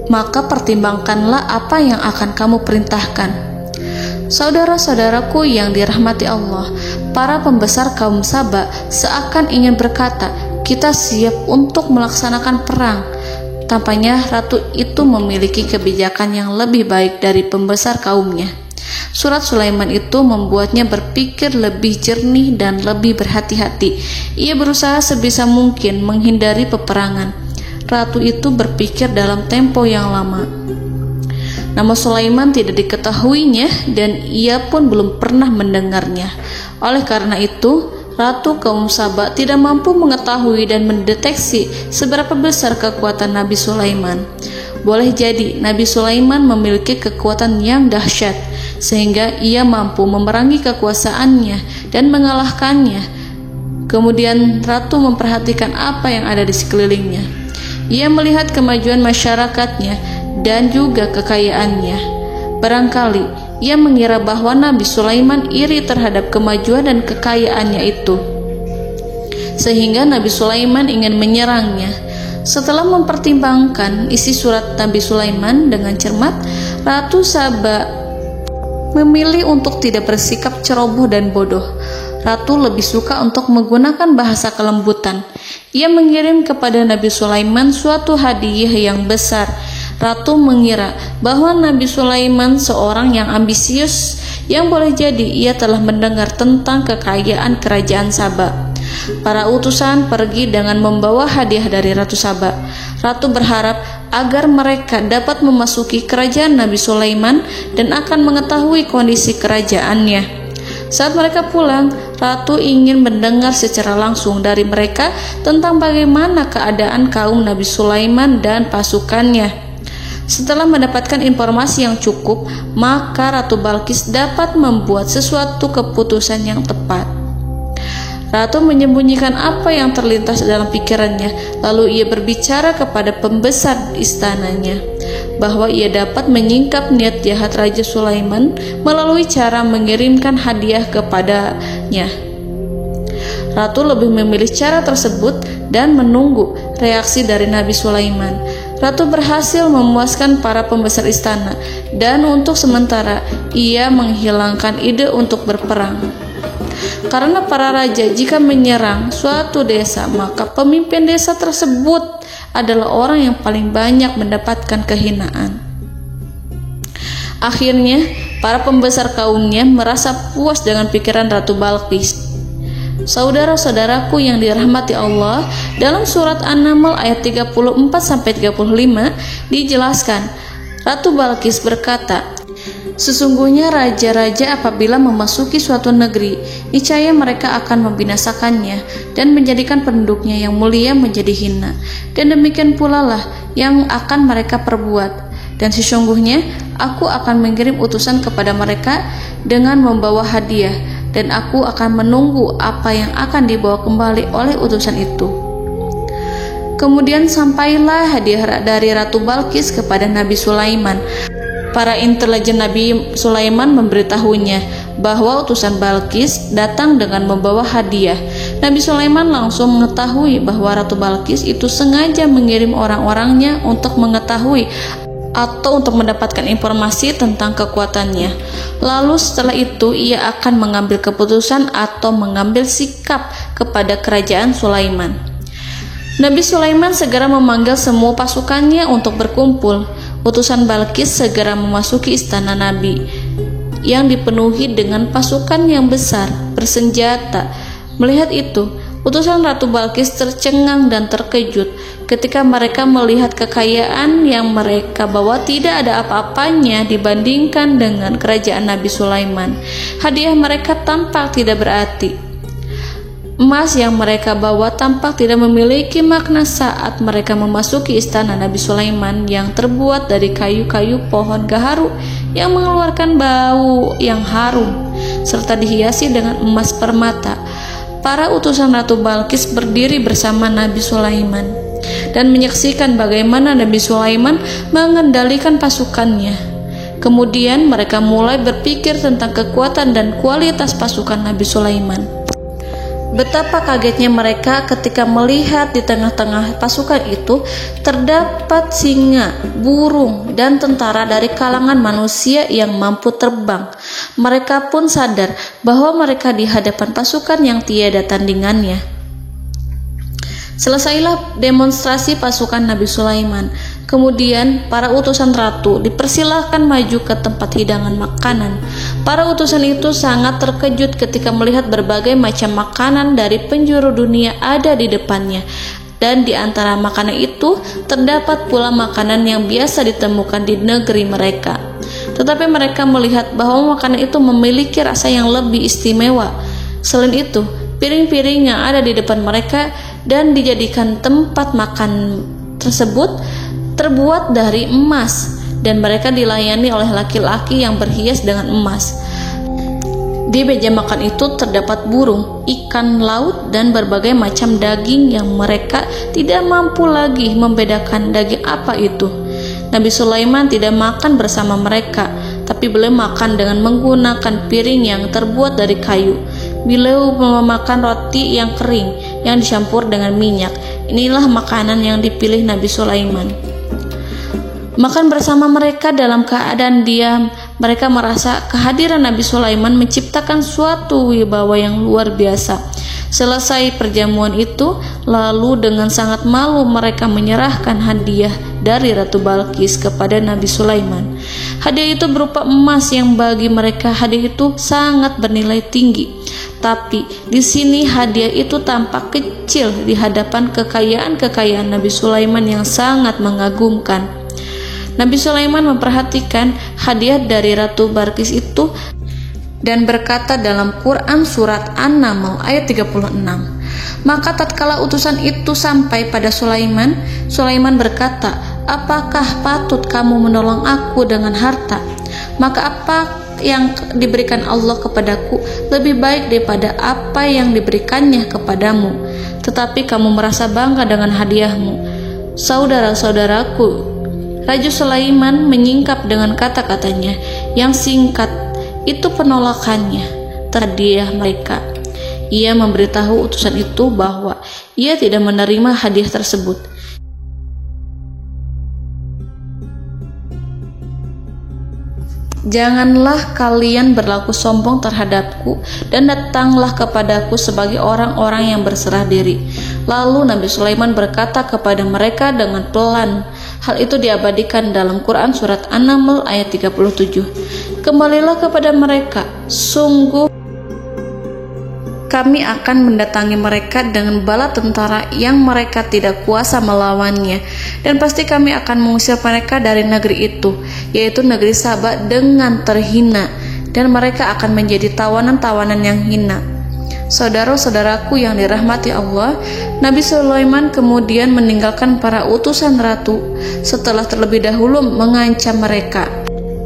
[SPEAKER 2] Maka pertimbangkanlah apa yang akan kamu perintahkan." Saudara-saudaraku yang dirahmati Allah, para pembesar kaum Saba seakan ingin berkata, "Kita siap untuk melaksanakan perang." Tampaknya ratu itu memiliki kebijakan yang lebih baik dari pembesar kaumnya. Surat Sulaiman itu membuatnya berpikir lebih jernih dan lebih berhati-hati. Ia berusaha sebisa mungkin menghindari peperangan. ratu itu berpikir dalam tempo yang lama. Nama Sulaiman tidak diketahuinya dan ia pun belum pernah mendengarnya. Oleh karena itu, Ratu kaum Saba tidak mampu mengetahui dan mendeteksi seberapa besar kekuatan Nabi Sulaiman. Boleh jadi Nabi Sulaiman memiliki kekuatan yang dahsyat, sehingga ia mampu memerangi kekuasaannya dan mengalahkannya. Kemudian Ratu memperhatikan apa yang ada di sekelilingnya. Ia melihat kemajuan masyarakatnya dan juga kekayaannya. Barangkali ia mengira bahwa Nabi Sulaiman iri terhadap kemajuan dan kekayaannya itu, sehingga Nabi Sulaiman ingin menyerangnya. Setelah mempertimbangkan isi surat Nabi Sulaiman dengan cermat, Ratu Saba memilih untuk tidak bersikap ceroboh dan bodoh. Ratu lebih suka untuk menggunakan bahasa kelembutan. Ia mengirim kepada Nabi Sulaiman suatu hadiah yang besar. Ratu mengira bahwa Nabi Sulaiman seorang yang ambisius, yang boleh jadi ia telah mendengar tentang kekayaan kerajaan Saba. Para utusan pergi dengan membawa hadiah dari Ratu Saba. Ratu berharap agar mereka dapat memasuki kerajaan Nabi Sulaiman dan akan mengetahui kondisi kerajaannya. Saat mereka pulang, Ratu ingin mendengar secara langsung dari mereka tentang bagaimana keadaan kaum Nabi Sulaiman dan pasukannya. Setelah mendapatkan informasi yang cukup, maka Ratu Balqis dapat membuat sesuatu keputusan yang tepat. Ratu menyembunyikan apa yang terlintas dalam pikirannya, lalu ia berbicara kepada pembesar istananya bahwa ia dapat menyingkap niat jahat Raja Sulaiman melalui cara mengirimkan hadiah kepadanya. Ratu lebih memilih cara tersebut dan menunggu reaksi dari Nabi Sulaiman. Ratu berhasil memuaskan para pembesar istana, dan untuk sementara ia menghilangkan ide untuk berperang. Karena para raja jika menyerang suatu desa, maka pemimpin desa tersebut adalah orang yang paling banyak mendapatkan kehinaan. Akhirnya, para pembesar kaumnya merasa puas dengan pikiran Ratu Balqis. Saudara-saudaraku yang dirahmati Allah, dalam surat An-Naml ayat 34-35 dijelaskan, Ratu Balqis berkata, "Sesungguhnya raja-raja apabila memasuki suatu negeri, niscaya mereka akan membinasakannya dan menjadikan penduduknya yang mulia menjadi hina. Dan demikian pula lah yang akan mereka perbuat. Dan sesungguhnya aku akan mengirim utusan kepada mereka dengan membawa hadiah, dan aku akan menunggu apa yang akan dibawa kembali oleh utusan itu." Kemudian sampailah hadiah dari Ratu Balqis kepada Nabi Sulaiman. Para intelijen Nabi Sulaiman memberitahunya bahwa utusan Balqis datang dengan membawa hadiah. Nabi Sulaiman langsung mengetahui bahwa Ratu Balqis itu sengaja mengirim orang-orangnya untuk mengetahui atau untuk mendapatkan informasi tentang kekuatannya. Lalu setelah itu ia akan mengambil keputusan atau mengambil sikap kepada kerajaan Sulaiman. Nabi Sulaiman segera memanggil semua pasukannya untuk berkumpul. Utusan Balqis segera memasuki istana Nabi yang dipenuhi dengan pasukan yang besar bersenjata. Melihat itu, utusan Ratu Balqis tercengang dan terkejut ketika mereka melihat kekayaan yang mereka bawa tidak ada apa-apanya dibandingkan dengan kerajaan Nabi Sulaiman. Hadiah mereka tampak tidak berarti. Emas yang mereka bawa tampak tidak memiliki makna saat mereka memasuki istana Nabi Sulaiman yang terbuat dari kayu-kayu pohon gaharu yang mengeluarkan bau yang harum serta dihiasi dengan emas permata. Para utusan Ratu Balqis berdiri bersama Nabi Sulaiman dan menyaksikan bagaimana Nabi Sulaiman mengendalikan pasukannya. Kemudian mereka mulai berpikir tentang kekuatan dan kualitas pasukan Nabi Sulaiman. Betapa kagetnya mereka ketika melihat di tengah-tengah pasukan itu terdapat singa, burung, dan tentara dari kalangan manusia yang mampu terbang. Mereka pun sadar bahwa mereka di hadapan pasukan yang tiada tandingannya. Selesailah demonstrasi pasukan Nabi Sulaiman. Kemudian para utusan ratu dipersilahkan maju ke tempat hidangan makanan. Para utusan itu sangat terkejut ketika melihat berbagai macam makanan dari penjuru dunia ada di depannya. dan di antara makanan itu terdapat pula makanan yang biasa ditemukan di negeri mereka. Tetapi mereka melihat bahwa makanan itu memiliki rasa yang lebih istimewa. Selain itu, piring-piring yang ada di depan mereka dan dijadikan tempat makan tersebut terbuat dari emas, dan mereka dilayani oleh laki-laki yang berhias dengan emas. Di meja makan itu terdapat burung, ikan laut, dan berbagai macam daging yang mereka tidak mampu lagi membedakan daging apa itu. Nabi Sulaiman tidak makan bersama mereka, tapi beliau makan dengan menggunakan piring yang terbuat dari kayu. Beliau memakan roti yang kering yang dicampur dengan minyak. Inilah makanan yang dipilih Nabi Sulaiman. Makan bersama mereka dalam keadaan diam, mereka merasa kehadiran Nabi Sulaiman menciptakan suatu wibawa yang luar biasa. Selesai perjamuan itu, lalu dengan sangat malu mereka menyerahkan hadiah dari Ratu Balqis kepada Nabi Sulaiman. Hadiah itu berupa emas yang bagi mereka hadiah itu sangat bernilai tinggi. Tapi di sini hadiah itu tampak kecil di hadapan kekayaan-kekayaan Nabi Sulaiman yang sangat mengagumkan. Nabi Sulaiman memperhatikan hadiah dari Ratu Balqis itu dan berkata dalam Quran surat An-Naml ayat 36. Maka tatkala utusan itu sampai pada Sulaiman, Sulaiman berkata, "Apakah patut kamu menolong aku dengan harta? Maka apa yang diberikan Allah kepadaku lebih baik daripada apa yang diberikannya kepadamu. Tetapi kamu merasa bangga dengan hadiahmu." Saudara-saudaraku, Raja Sulaiman menyingkap dengan kata-katanya yang singkat itu penolakannya terhadap hadiah mereka. Ia memberitahu utusan itu bahwa ia tidak menerima hadiah tersebut. "Janganlah kalian berlaku sombong terhadapku dan datanglah kepadaku sebagai orang-orang yang berserah diri." Lalu Nabi Sulaiman berkata kepada mereka dengan pelan. Hal itu diabadikan dalam Quran surat An-Naml ayat 37. "Kembalilah kepada mereka, sungguh kami akan mendatangi mereka dengan bala tentara yang mereka tidak kuasa melawannya, dan pasti kami akan mengusir mereka dari negeri itu, yaitu negeri Saba, dengan terhina, dan mereka akan menjadi tawanan-tawanan yang hina." Saudara-saudaraku yang dirahmati Allah, Nabi Sulaiman kemudian meninggalkan para utusan ratu setelah terlebih dahulu mengancam mereka.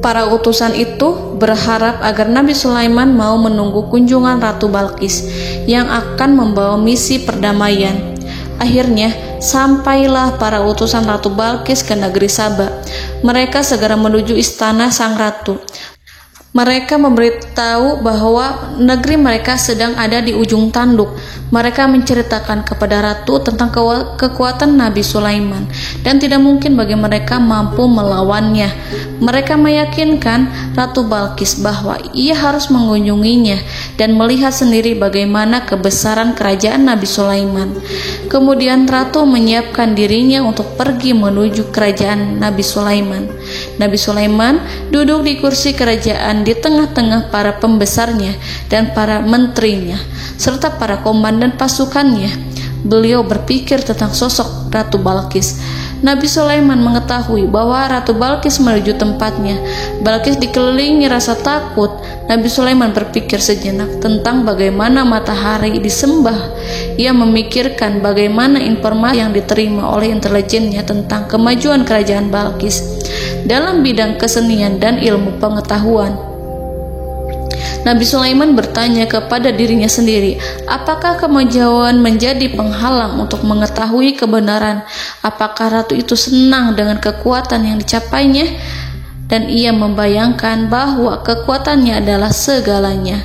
[SPEAKER 2] Para utusan itu berharap agar Nabi Sulaiman mau menunggu kunjungan Ratu Balqis yang akan membawa misi perdamaian. Akhirnya, sampailah para utusan Ratu Balqis ke negeri Saba. Mereka segera menuju istana sang ratu. Mereka memberitahu bahwa negeri mereka sedang ada di ujung tanduk. Mereka menceritakan kepada ratu tentang kekuatan Nabi Sulaiman dan tidak mungkin bagi mereka mampu melawannya. Mereka meyakinkan Ratu Balqis bahwa ia harus mengunjunginya dan melihat sendiri bagaimana kebesaran kerajaan Nabi Sulaiman. Kemudian ratu menyiapkan dirinya untuk pergi menuju kerajaan Nabi Sulaiman. Nabi Sulaiman duduk di kursi kerajaan di tengah-tengah para pembesarnya dan para menterinya serta para komandan pasukannya. Beliau berpikir tentang sosok Ratu Balqis. Nabi Sulaiman mengetahui bahwa Ratu Balqis menuju tempatnya. Balqis dikelilingi rasa takut. Nabi Sulaiman berpikir sejenak tentang bagaimana matahari disembah. Ia memikirkan bagaimana informasi yang diterima oleh intelijennya tentang kemajuan kerajaan Balqis dalam bidang kesenian dan ilmu pengetahuan. Nabi Sulaiman bertanya kepada dirinya sendiri, apakah kemajuan menjadi penghalang untuk mengetahui kebenaran? Apakah ratu itu senang dengan kekuatan yang dicapainya? Dan ia membayangkan bahwa kekuatannya adalah segalanya.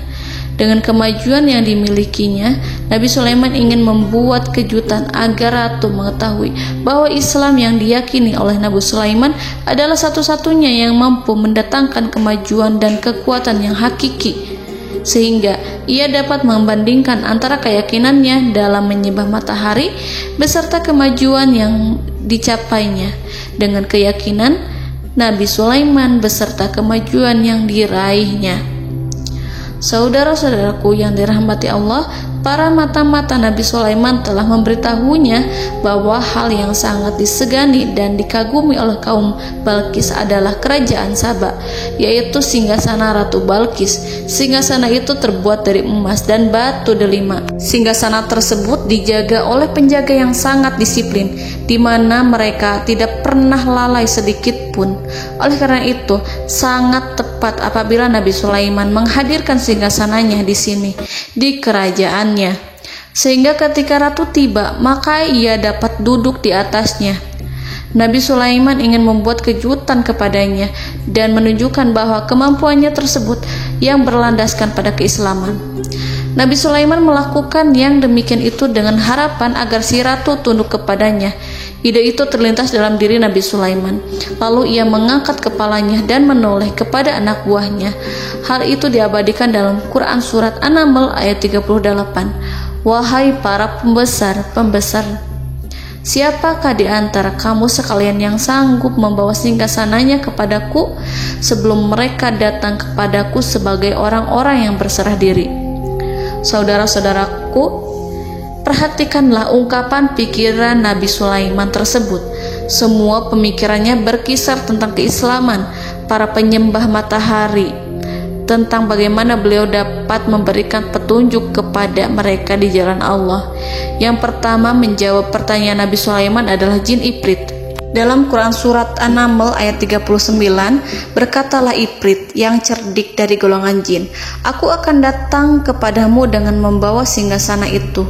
[SPEAKER 2] Dengan kemajuan yang dimilikinya, Nabi Sulaiman ingin membuat kejutan agar ratu mengetahui bahwa Islam yang diyakini oleh Nabi Sulaiman adalah satu-satunya yang mampu mendatangkan kemajuan dan kekuatan yang hakiki, sehingga ia dapat membandingkan antara keyakinannya dalam menyembah matahari beserta kemajuan yang dicapainya dengan keyakinan Nabi Sulaiman beserta kemajuan yang diraihnya. Saudara-saudaraku yang dirahmati Allah, para mata-mata Nabi Sulaiman telah memberitahunya bahwa hal yang sangat disegani dan dikagumi oleh kaum Balkis adalah kerajaan Saba, yaitu singgasana Ratu Balkis. Singgasana itu terbuat dari emas dan batu delima. Singgasana tersebut dijaga oleh penjaga yang sangat disiplin, di mana mereka tidak pernah lalai sedikit pun. Oleh karena itu, sangat tepat apabila Nabi Sulaiman menghadirkan singgasananya di sini, di kerajaannya, sehingga ketika ratu tiba, maka ia dapat duduk di atasnya. Nabi Sulaiman ingin membuat kejutan kepadanya dan menunjukkan bahwa kemampuannya tersebut yang berlandaskan pada keislaman. Nabi Sulaiman melakukan yang demikian itu dengan harapan agar si ratu tunduk kepadanya. Ide itu terlintas dalam diri Nabi Sulaiman. Lalu ia mengangkat kepalanya dan menoleh kepada anak buahnya. Hal itu diabadikan dalam Quran Surat An-Naml ayat 38. Wahai para pembesar, siapakah di antara kamu sekalian yang sanggup membawa singgasananya kepadaku sebelum mereka datang kepadaku sebagai orang-orang yang berserah diri? Saudara-saudaraku, perhatikanlah ungkapan pikiran Nabi Sulaiman tersebut. Semua pemikirannya berkisar tentang keislaman para penyembah matahari, tentang bagaimana beliau dapat memberikan petunjuk kepada mereka di jalan Allah. Yang pertama menjawab pertanyaan Nabi Sulaiman adalah jin Ifrit. Dalam Quran Surat An-Naml ayat 39, berkatalah Ifrit yang cerdik dari golongan jin, aku akan datang kepadamu dengan membawa singgasana itu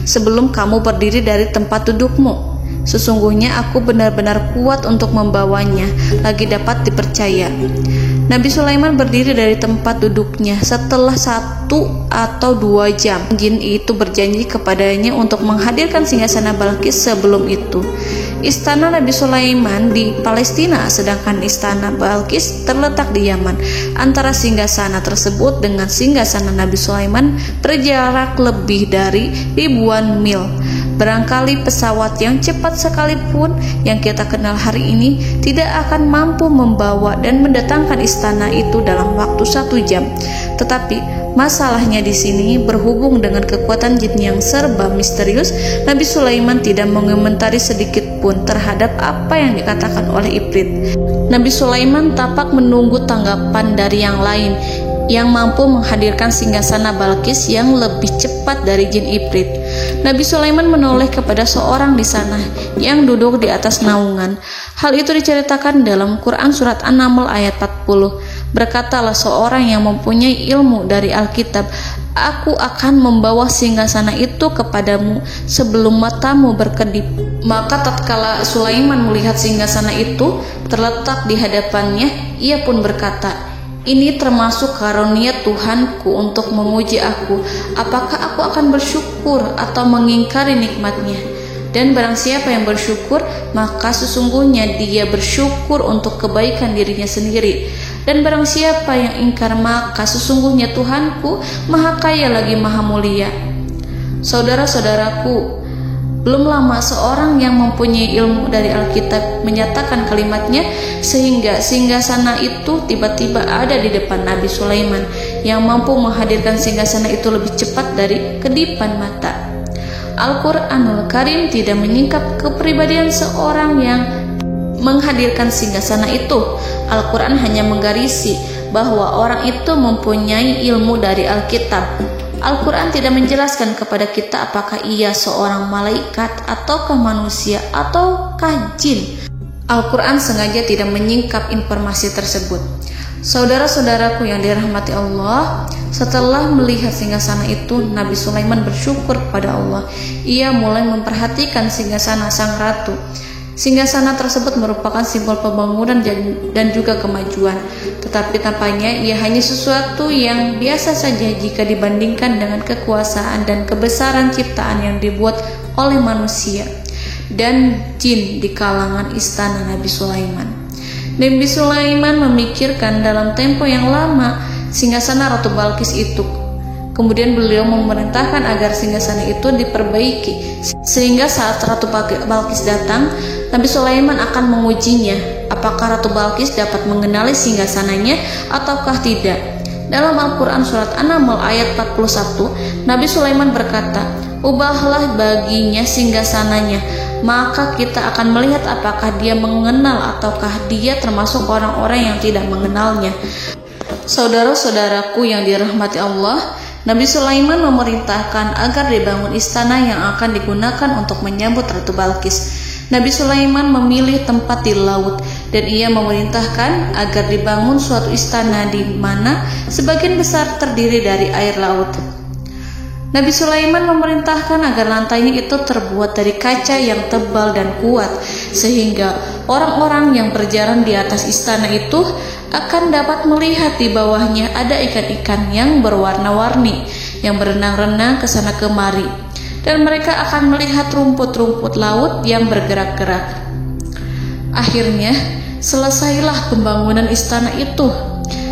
[SPEAKER 2] sebelum kamu berdiri dari tempat dudukmu. Sesungguhnya aku benar-benar kuat untuk membawanya, lagi dapat dipercaya. Nabi Sulaiman berdiri dari tempat duduknya setelah 1 atau 2 jam. Jin itu berjanji kepadanya untuk menghadirkan singgasana Balkis sebelum itu. Istana Nabi Sulaiman di Palestina, sedangkan istana Balkis terletak di Yaman. Antara singgasana tersebut dengan singgasana Nabi Sulaiman berjarak lebih dari ribuan mil. Barangkali pesawat yang cepat sekalipun yang kita kenal hari ini tidak akan mampu membawa dan mendatangkan istana itu dalam waktu 1 jam. Tetapi masalahnya di sini berhubung dengan kekuatan jin yang serba misterius, Nabi Sulaiman tidak mengomentari sedikit pun terhadap apa yang dikatakan oleh Ifrit. Nabi Sulaiman tapak menunggu tanggapan dari yang lain yang mampu menghadirkan singgasana Balkis yang lebih cepat dari jin Ifrit. Nabi Sulaiman menoleh kepada seorang di sana yang duduk di atas naungan. Hal itu diceritakan dalam Quran Surat An-Naml ayat 40. Berkatalah seorang yang mempunyai ilmu dari Alkitab, aku akan membawa singgasana itu kepadamu sebelum matamu berkedip. Maka tatkala Sulaiman melihat singgasana itu terletak di hadapannya, ia pun berkata, ini termasuk karunia Tuhanku untuk menguji aku. Apakah aku akan bersyukur atau mengingkari nikmatnya? Dan barang siapa yang bersyukur, maka sesungguhnya dia bersyukur untuk kebaikan dirinya sendiri. Dan barang siapa yang ingkar, maka sesungguhnya Tuhanku Maha Kaya lagi Maha Mulia. Saudara-saudaraku, belum lama seorang yang mempunyai ilmu dari Alkitab menyatakan kalimatnya, sehingga singgasana itu tiba-tiba ada di depan Nabi Sulaiman yang mampu menghadirkan singgasana itu lebih cepat dari kedipan mata. Al-Quranul Karim tidak menyingkap kepribadian seorang yang menghadirkan singgasana itu. Al-Quran hanya menggarisi bahwa orang itu mempunyai ilmu dari Alkitab. Al-Quran tidak menjelaskan kepada kita apakah ia seorang malaikat ataukah manusia ataukah jin. Al-Quran sengaja tidak menyingkap informasi tersebut. Saudara-saudaraku yang dirahmati Allah, setelah melihat singgasana itu, Nabi Sulaiman bersyukur kepada Allah. Ia mulai memperhatikan singgasana sang ratu. Singgasana tersebut merupakan simbol pembangunan dan juga kemajuan. Tetapi tampaknya ia hanya sesuatu yang biasa saja jika dibandingkan dengan kekuasaan dan kebesaran ciptaan yang dibuat oleh manusia dan jin di kalangan istana Nabi Sulaiman. Nabi Sulaiman memikirkan dalam tempo yang lama singgasana Ratu Balkis itu. Kemudian beliau memerintahkan agar singgasana itu diperbaiki, sehingga saat Ratu Balkis datang, Nabi Sulaiman akan mengujinya apakah Ratu Balkis dapat mengenali singgasananya ataukah tidak. Dalam Al-Quran surat An-Naml ayat 41, Nabi Sulaiman berkata, "Ubahlah baginya singgasananya, maka kita akan melihat apakah dia mengenal ataukah dia termasuk orang-orang yang tidak mengenalnya." Saudara-saudaraku yang dirahmati Allah, Nabi Sulaiman memerintahkan agar dibangun istana yang akan digunakan untuk menyambut Ratu Balqis. Nabi Sulaiman memilih tempat di laut dan ia memerintahkan agar dibangun suatu istana di mana sebagian besar terdiri dari air laut. Nabi Sulaiman memerintahkan agar lantainya itu terbuat dari kaca yang tebal dan kuat, sehingga orang-orang yang berjalan di atas istana itu akan dapat melihat di bawahnya ada ikan-ikan yang berwarna-warni yang berenang-renang ke sana kemari, dan mereka akan melihat rumput-rumput laut yang bergerak-gerak. Akhirnya, selesailah pembangunan istana itu.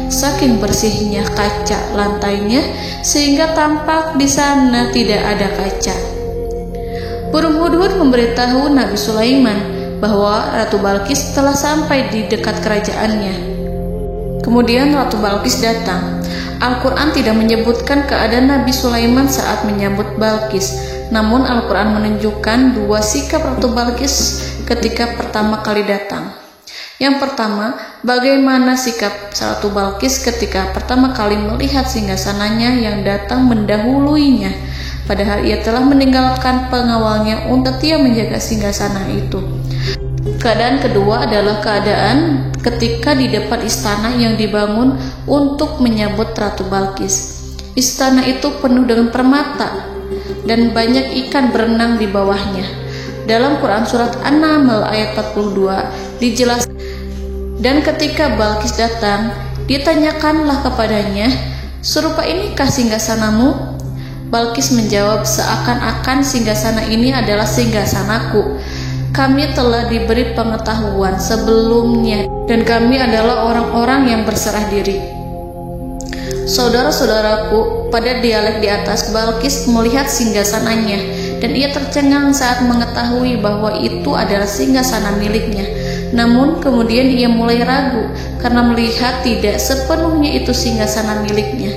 [SPEAKER 2] Saking bersihnya kaca lantainya sehingga tampak di sana tidak ada kaca. Burung hudhud memberitahu Nabi Sulaiman bahwa Ratu Balqis telah sampai di dekat kerajaannya. Kemudian Ratu Balqis datang. Al-Quran tidak menyebutkan keadaan Nabi Sulaiman saat menyambut Balqis, namun Al-Quran menunjukkan dua sikap Ratu Balqis ketika pertama kali datang. Yang pertama, bagaimana sikap Ratu Balqis ketika pertama kali melihat singgasananya yang datang mendahuluinya, padahal ia telah meninggalkan pengawalnya untuk ia menjaga singgasana itu. Keadaan kedua adalah keadaan ketika di depan istana yang dibangun untuk menyambut Ratu Balqis. Istana itu penuh dengan permata dan banyak ikan berenang di bawahnya. Dalam Quran surat An-Naml ayat 42 dijelaskan, dan ketika Balqis datang, ditanyakanlah kepadanya, "Serupa inikah singgasanamu?" Balqis menjawab, "Seakan-akan singgasana ini adalah singgasanaku. Kami telah diberi pengetahuan sebelumnya dan kami adalah orang-orang yang berserah diri." Saudara-saudaraku, pada dialek di atas, Balqis melihat singgasananya dan ia tercengang saat mengetahui bahwa itu adalah singgasana miliknya. Namun kemudian ia mulai ragu karena melihat tidak sepenuhnya itu singgasana miliknya.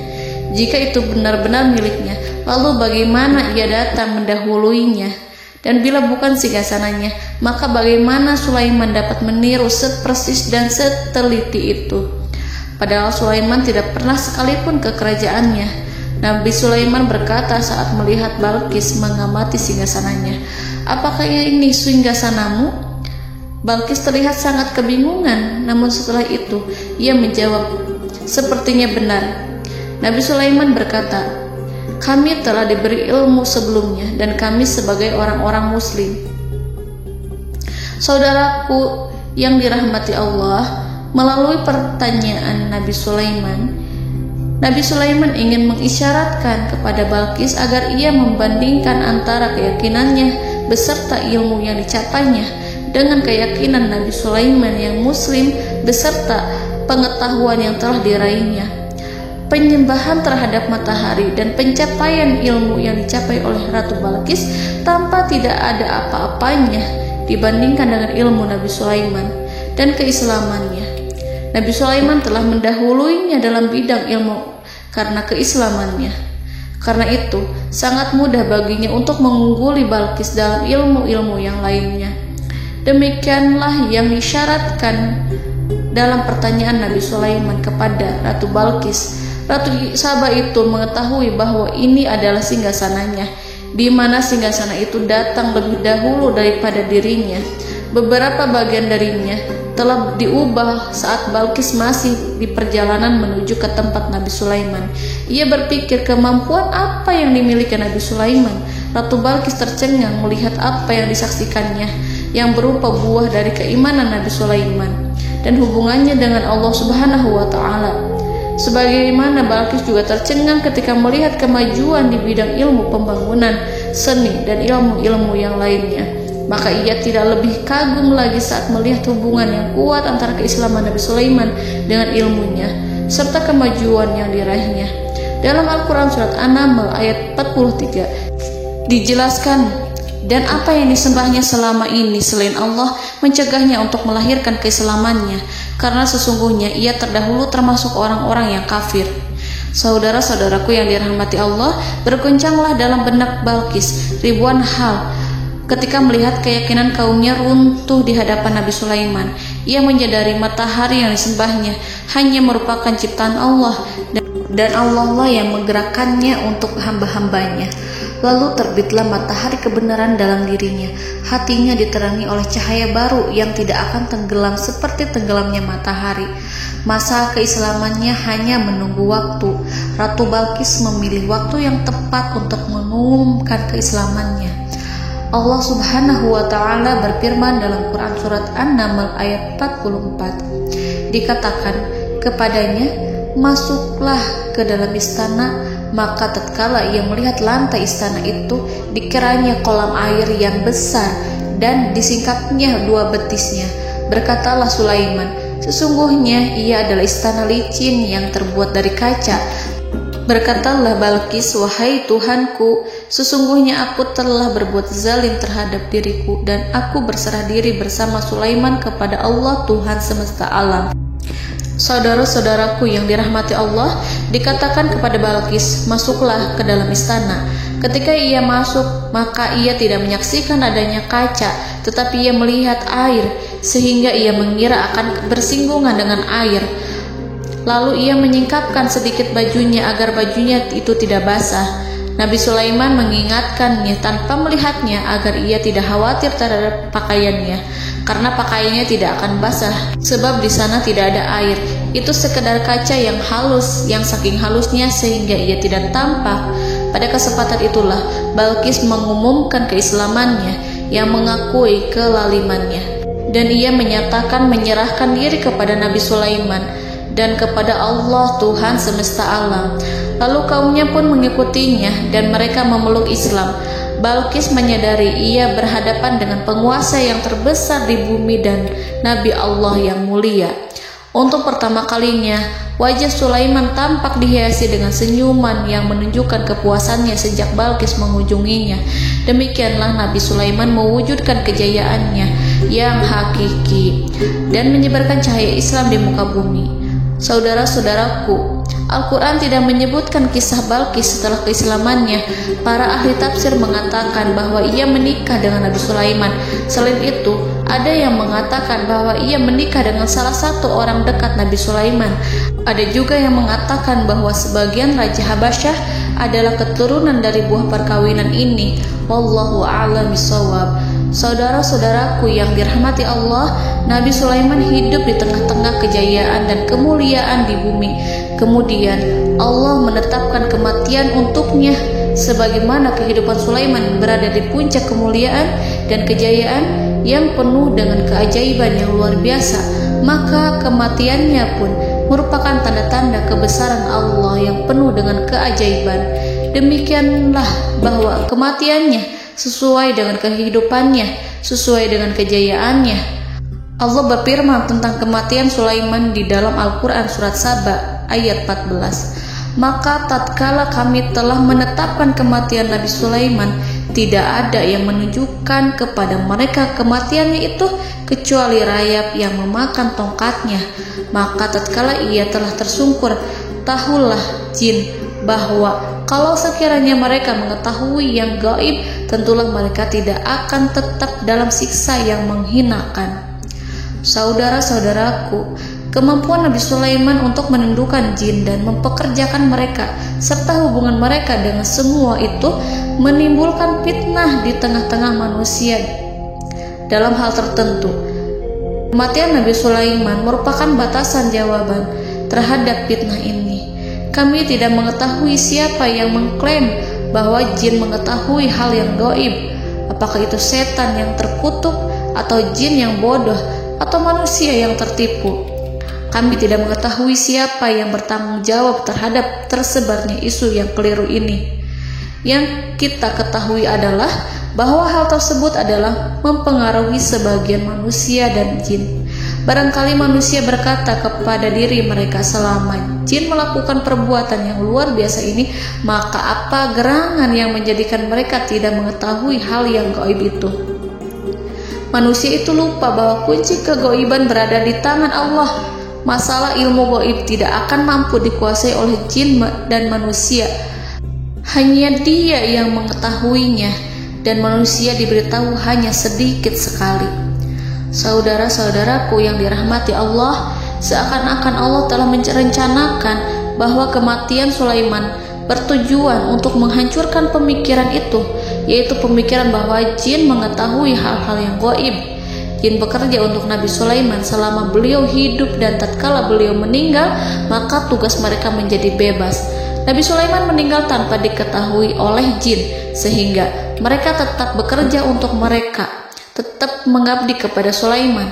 [SPEAKER 2] Jika itu benar-benar miliknya, lalu bagaimana ia datang mendahuluinya? Dan bila bukan singgasananya, maka bagaimana Sulaiman dapat meniru sepersis dan seteliti itu? Padahal Sulaiman tidak pernah sekalipun ke kerajaannya. Nabi Sulaiman berkata saat melihat Balqis mengamati singgasananya, "Apakah ini singgasanamu?" Balqis terlihat sangat kebingungan, namun setelah itu ia menjawab, "Sepertinya benar." Nabi Sulaiman berkata, "Kami telah diberi ilmu sebelumnya dan kami sebagai orang-orang muslim." Saudaraku yang dirahmati Allah, melalui pertanyaan Nabi Sulaiman ingin mengisyaratkan kepada Balqis agar ia membandingkan antara keyakinannya beserta ilmu yang dicapainya dengan keyakinan Nabi Sulaiman yang muslim beserta pengetahuan yang telah diraihnya. Penyembahan terhadap matahari dan pencapaian ilmu yang dicapai oleh Ratu Balqis tanpa tidak ada apa-apanya dibandingkan dengan ilmu Nabi Sulaiman dan keislamannya. Nabi Sulaiman telah mendahuluinya dalam bidang ilmu karena keislamannya. Karena itu, sangat mudah baginya untuk mengungguli Balqis dalam ilmu-ilmu yang lainnya. Demikianlah yang disyaratkan dalam pertanyaan Nabi Sulaiman kepada Ratu Balqis. Ratu Saba itu mengetahui bahwa ini adalah singgasananya, di mana singgasana itu datang lebih dahulu daripada dirinya. Beberapa bagian darinya telah diubah saat Balqis masih di perjalanan menuju ke tempat Nabi Sulaiman. Ia berpikir kemampuan apa yang dimiliki Nabi Sulaiman. Ratu Balqis tercengang melihat apa yang disaksikannya, yang berupa buah dari keimanan Nabi Sulaiman dan hubungannya dengan Allah Subhanahu wa Ta'ala. Sebagaimana Balqis juga tercengang ketika melihat kemajuan di bidang ilmu pembangunan, seni, dan ilmu-ilmu yang lainnya. Maka ia tidak lebih kagum lagi saat melihat hubungan yang kuat antara keislaman Nabi Sulaiman dengan ilmunya serta kemajuan yang diraihnya. Dalam Al-Quran surat An-Naml ayat 43 dijelaskan, "Dan apa yang disembahnya selama ini selain Allah mencegahnya untuk melahirkan keislamannya, karena sesungguhnya ia terdahulu termasuk orang-orang yang kafir." Saudara-saudaraku yang dirahmati Allah, bergoncanglah dalam benak Balqis ribuan hal ketika melihat keyakinan kaumnya runtuh di hadapan Nabi Sulaiman. Ia menyadari matahari yang disembahnya hanya merupakan ciptaan Allah, dan Allah lah yang menggerakkannya untuk hamba-hambanya. Lalu terbitlah matahari kebenaran dalam dirinya. Hatinya diterangi oleh cahaya baru yang tidak akan tenggelam seperti tenggelamnya matahari. Masa keislamannya hanya menunggu waktu. Ratu Balqis memilih waktu yang tepat untuk mengumumkan keislamannya. Allah Subhanahu wa Ta'ala berfirman dalam Quran Surat An-Naml ayat 44. Dikatakan kepadanya, masuklah ke dalam istana. Maka tatkala ia melihat lantai istana itu, dikiranya kolam air yang besar dan disingkapnya 2 betisnya. Berkatalah Sulaiman, sesungguhnya ia adalah istana licin yang terbuat dari kaca. Berkatalah Balqis, wahai Tuhanku, sesungguhnya aku telah berbuat zalim terhadap diriku, dan aku berserah diri bersama Sulaiman kepada Allah Tuhan semesta alam. Saudara-saudaraku yang dirahmati Allah, dikatakan kepada Balqis, masuklah ke dalam istana. Ketika ia masuk, maka ia tidak menyaksikan adanya kaca, tetapi ia melihat air, sehingga ia mengira akan bersinggungan dengan air. Lalu ia menyingkapkan sedikit bajunya agar bajunya itu tidak basah. Nabi Sulaiman mengingatkannya tanpa melihatnya agar ia tidak khawatir terhadap pakaiannya, karena pakaiannya tidak akan basah, sebab di sana tidak ada air. Itu sekedar kaca yang halus, yang saking halusnya sehingga ia tidak tampak. Pada kesempatan itulah Balqis mengumumkan keislamannya, yang mengakui kelalimannya, dan ia menyatakan menyerahkan diri kepada Nabi Sulaiman dan kepada Allah Tuhan semesta alam. Lalu kaumnya pun mengikutinya dan mereka memeluk Islam. Balqis menyadari ia berhadapan dengan penguasa yang terbesar di bumi dan Nabi Allah yang mulia. Untuk pertama kalinya, wajah Sulaiman tampak dihiasi dengan senyuman yang menunjukkan kepuasannya sejak Balqis mengunjunginya. Demikianlah Nabi Sulaiman mewujudkan kejayaannya yang hakiki dan menyebarkan cahaya Islam di muka bumi. Saudara-saudaraku, Al-Quran tidak menyebutkan kisah Balqis setelah keislamannya. Para ahli tafsir mengatakan bahwa ia menikah dengan Nabi Sulaiman. Selain itu, ada yang mengatakan bahwa ia menikah dengan salah satu orang dekat Nabi Sulaiman. Ada juga yang mengatakan bahwa sebagian Raja Habasyah adalah keturunan dari buah perkawinan ini. Wallahu a'lam bishawab. Saudara-saudaraku yang dirahmati Allah, Nabi Sulaiman hidup di tengah-tengah kejayaan dan kemuliaan di bumi. Kemudian Allah menetapkan kematian untuknya, sebagaimana kehidupan Sulaiman berada di puncak kemuliaan dan kejayaan yang penuh dengan keajaiban yang luar biasa. Maka kematiannya pun merupakan tanda-tanda kebesaran Allah yang penuh dengan keajaiban. Demikianlah bahwa kematiannya sesuai dengan kehidupannya, sesuai dengan kejayaannya. Allah berfirman tentang kematian Sulaiman di dalam Al-Quran Surat Saba ayat 14. Maka tatkala kami telah menetapkan kematian Nabi Sulaiman, tidak ada yang menunjukkan kepada mereka kematiannya itu kecuali rayap yang memakan tongkatnya. Maka tatkala ia telah tersungkur, tahulah jin bahwa kalau sekiranya mereka mengetahui yang gaib, tentulah mereka tidak akan tetap dalam siksa yang menghinakan. Saudara-saudaraku, kemampuan Nabi Sulaiman untuk menundukkan jin dan mempekerjakan mereka serta hubungan mereka dengan semua itu menimbulkan fitnah di tengah-tengah manusia dalam hal tertentu. Kematian Nabi Sulaiman merupakan batasan jawaban terhadap fitnah ini. Kami tidak mengetahui siapa yang mengklaim bahwa jin mengetahui hal yang gaib. Apakah itu setan yang terkutuk, atau jin yang bodoh, atau manusia yang tertipu? Kami tidak mengetahui siapa yang bertanggung jawab terhadap tersebarnya isu yang keliru ini. Yang kita ketahui adalah bahwa hal tersebut adalah mempengaruhi sebagian manusia dan jin. Barangkali manusia berkata kepada diri mereka, selama jin melakukan perbuatan yang luar biasa ini, maka apa gerangan yang menjadikan mereka tidak mengetahui hal yang gaib itu? Manusia itu lupa bahwa kunci kegaiban berada di tangan Allah. Masalah ilmu gaib tidak akan mampu dikuasai oleh jin dan manusia. Hanya Dia yang mengetahuinya, dan manusia diberitahu hanya sedikit sekali. Saudara-saudaraku yang dirahmati Allah, seakan-akan Allah telah merencanakan bahwa kematian Sulaiman bertujuan untuk menghancurkan pemikiran itu, yaitu pemikiran bahwa jin mengetahui hal-hal yang gaib. Jin bekerja untuk Nabi Sulaiman selama beliau hidup, dan tatkala beliau meninggal, maka tugas mereka menjadi bebas. Nabi Sulaiman meninggal tanpa diketahui oleh jin, sehingga mereka tetap bekerja untuk mereka, tetap mengabdi kepada Sulaiman.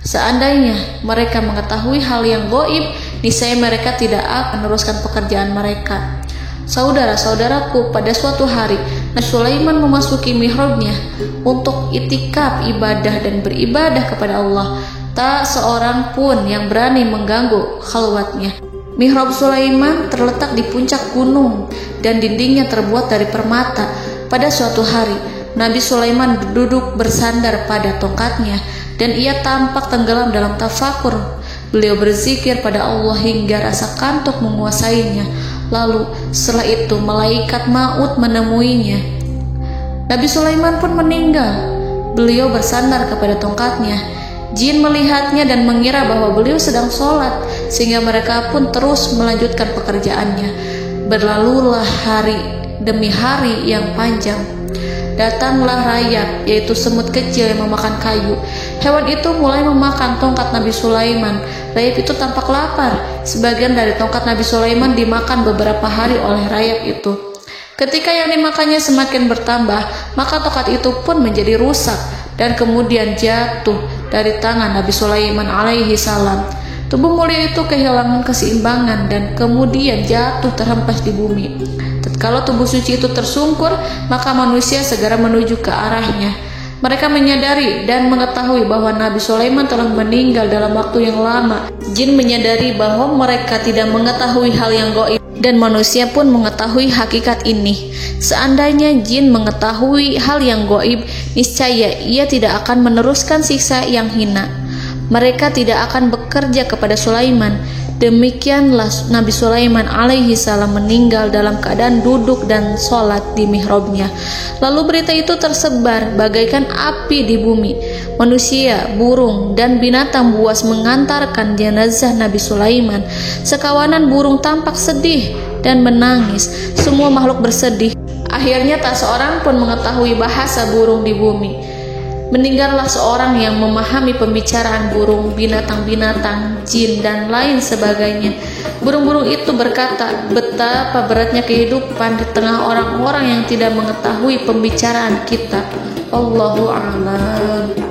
[SPEAKER 2] Seandainya mereka mengetahui hal yang gaib, niscaya mereka tidak akan meneruskan pekerjaan mereka. Saudara-saudaraku, pada suatu hari Nabi Sulaiman memasuki mihrabnya untuk itikaf ibadah dan beribadah kepada Allah. Tak seorang pun yang berani mengganggu khalwatnya. Mihrab Sulaiman terletak di puncak gunung dan dindingnya terbuat dari permata. Pada suatu hari Nabi Sulaiman duduk bersandar pada tongkatnya, dan ia tampak tenggelam dalam tafakur. Beliau berzikir pada Allah hingga rasa kantuk menguasainya. Lalu setelah itu malaikat maut menemuinya. Nabi Sulaiman pun meninggal. Beliau bersandar kepada tongkatnya. Jin melihatnya dan mengira bahwa beliau sedang sholat, sehingga mereka pun terus melanjutkan pekerjaannya. Berlalulah hari demi hari yang panjang. Datanglah rayap, yaitu semut kecil yang memakan kayu. Hewan itu mulai memakan tongkat Nabi Sulaiman. Rayap itu tampak lapar. Sebagian dari tongkat Nabi Sulaiman dimakan beberapa hari oleh rayap itu. Ketika yang dimakannya semakin bertambah, maka tongkat itu pun menjadi rusak dan kemudian jatuh dari tangan Nabi Sulaiman alaihi salam. Tubuh mulia itu kehilangan keseimbangan dan kemudian jatuh terhempas di bumi. Tatkala tubuh suci itu tersungkur, maka manusia segera menuju ke arahnya. Mereka menyadari dan mengetahui bahwa Nabi Sulaiman telah meninggal dalam waktu yang lama. Jin menyadari bahwa mereka tidak mengetahui hal yang gaib, dan manusia pun mengetahui hakikat ini. Seandainya jin mengetahui hal yang gaib, niscaya ia tidak akan meneruskan siksa yang hina. Mereka tidak akan bekerja kepada Sulaiman. Demikianlah Nabi Sulaiman alaihi salam meninggal dalam keadaan duduk dan sholat di mihrabnya. Lalu berita itu tersebar bagaikan api di bumi. Manusia, burung, dan binatang buas mengantarkan jenazah Nabi Sulaiman. Sekawanan burung tampak sedih dan menangis. Semua makhluk bersedih. Akhirnya tak seorang pun mengetahui bahasa burung di bumi. Meninggallah seorang yang memahami pembicaraan burung, binatang-binatang, jin, dan lain sebagainya. Burung-burung itu berkata, betapa beratnya kehidupan di tengah orang-orang yang tidak mengetahui pembicaraan kita. Allahu a'lam.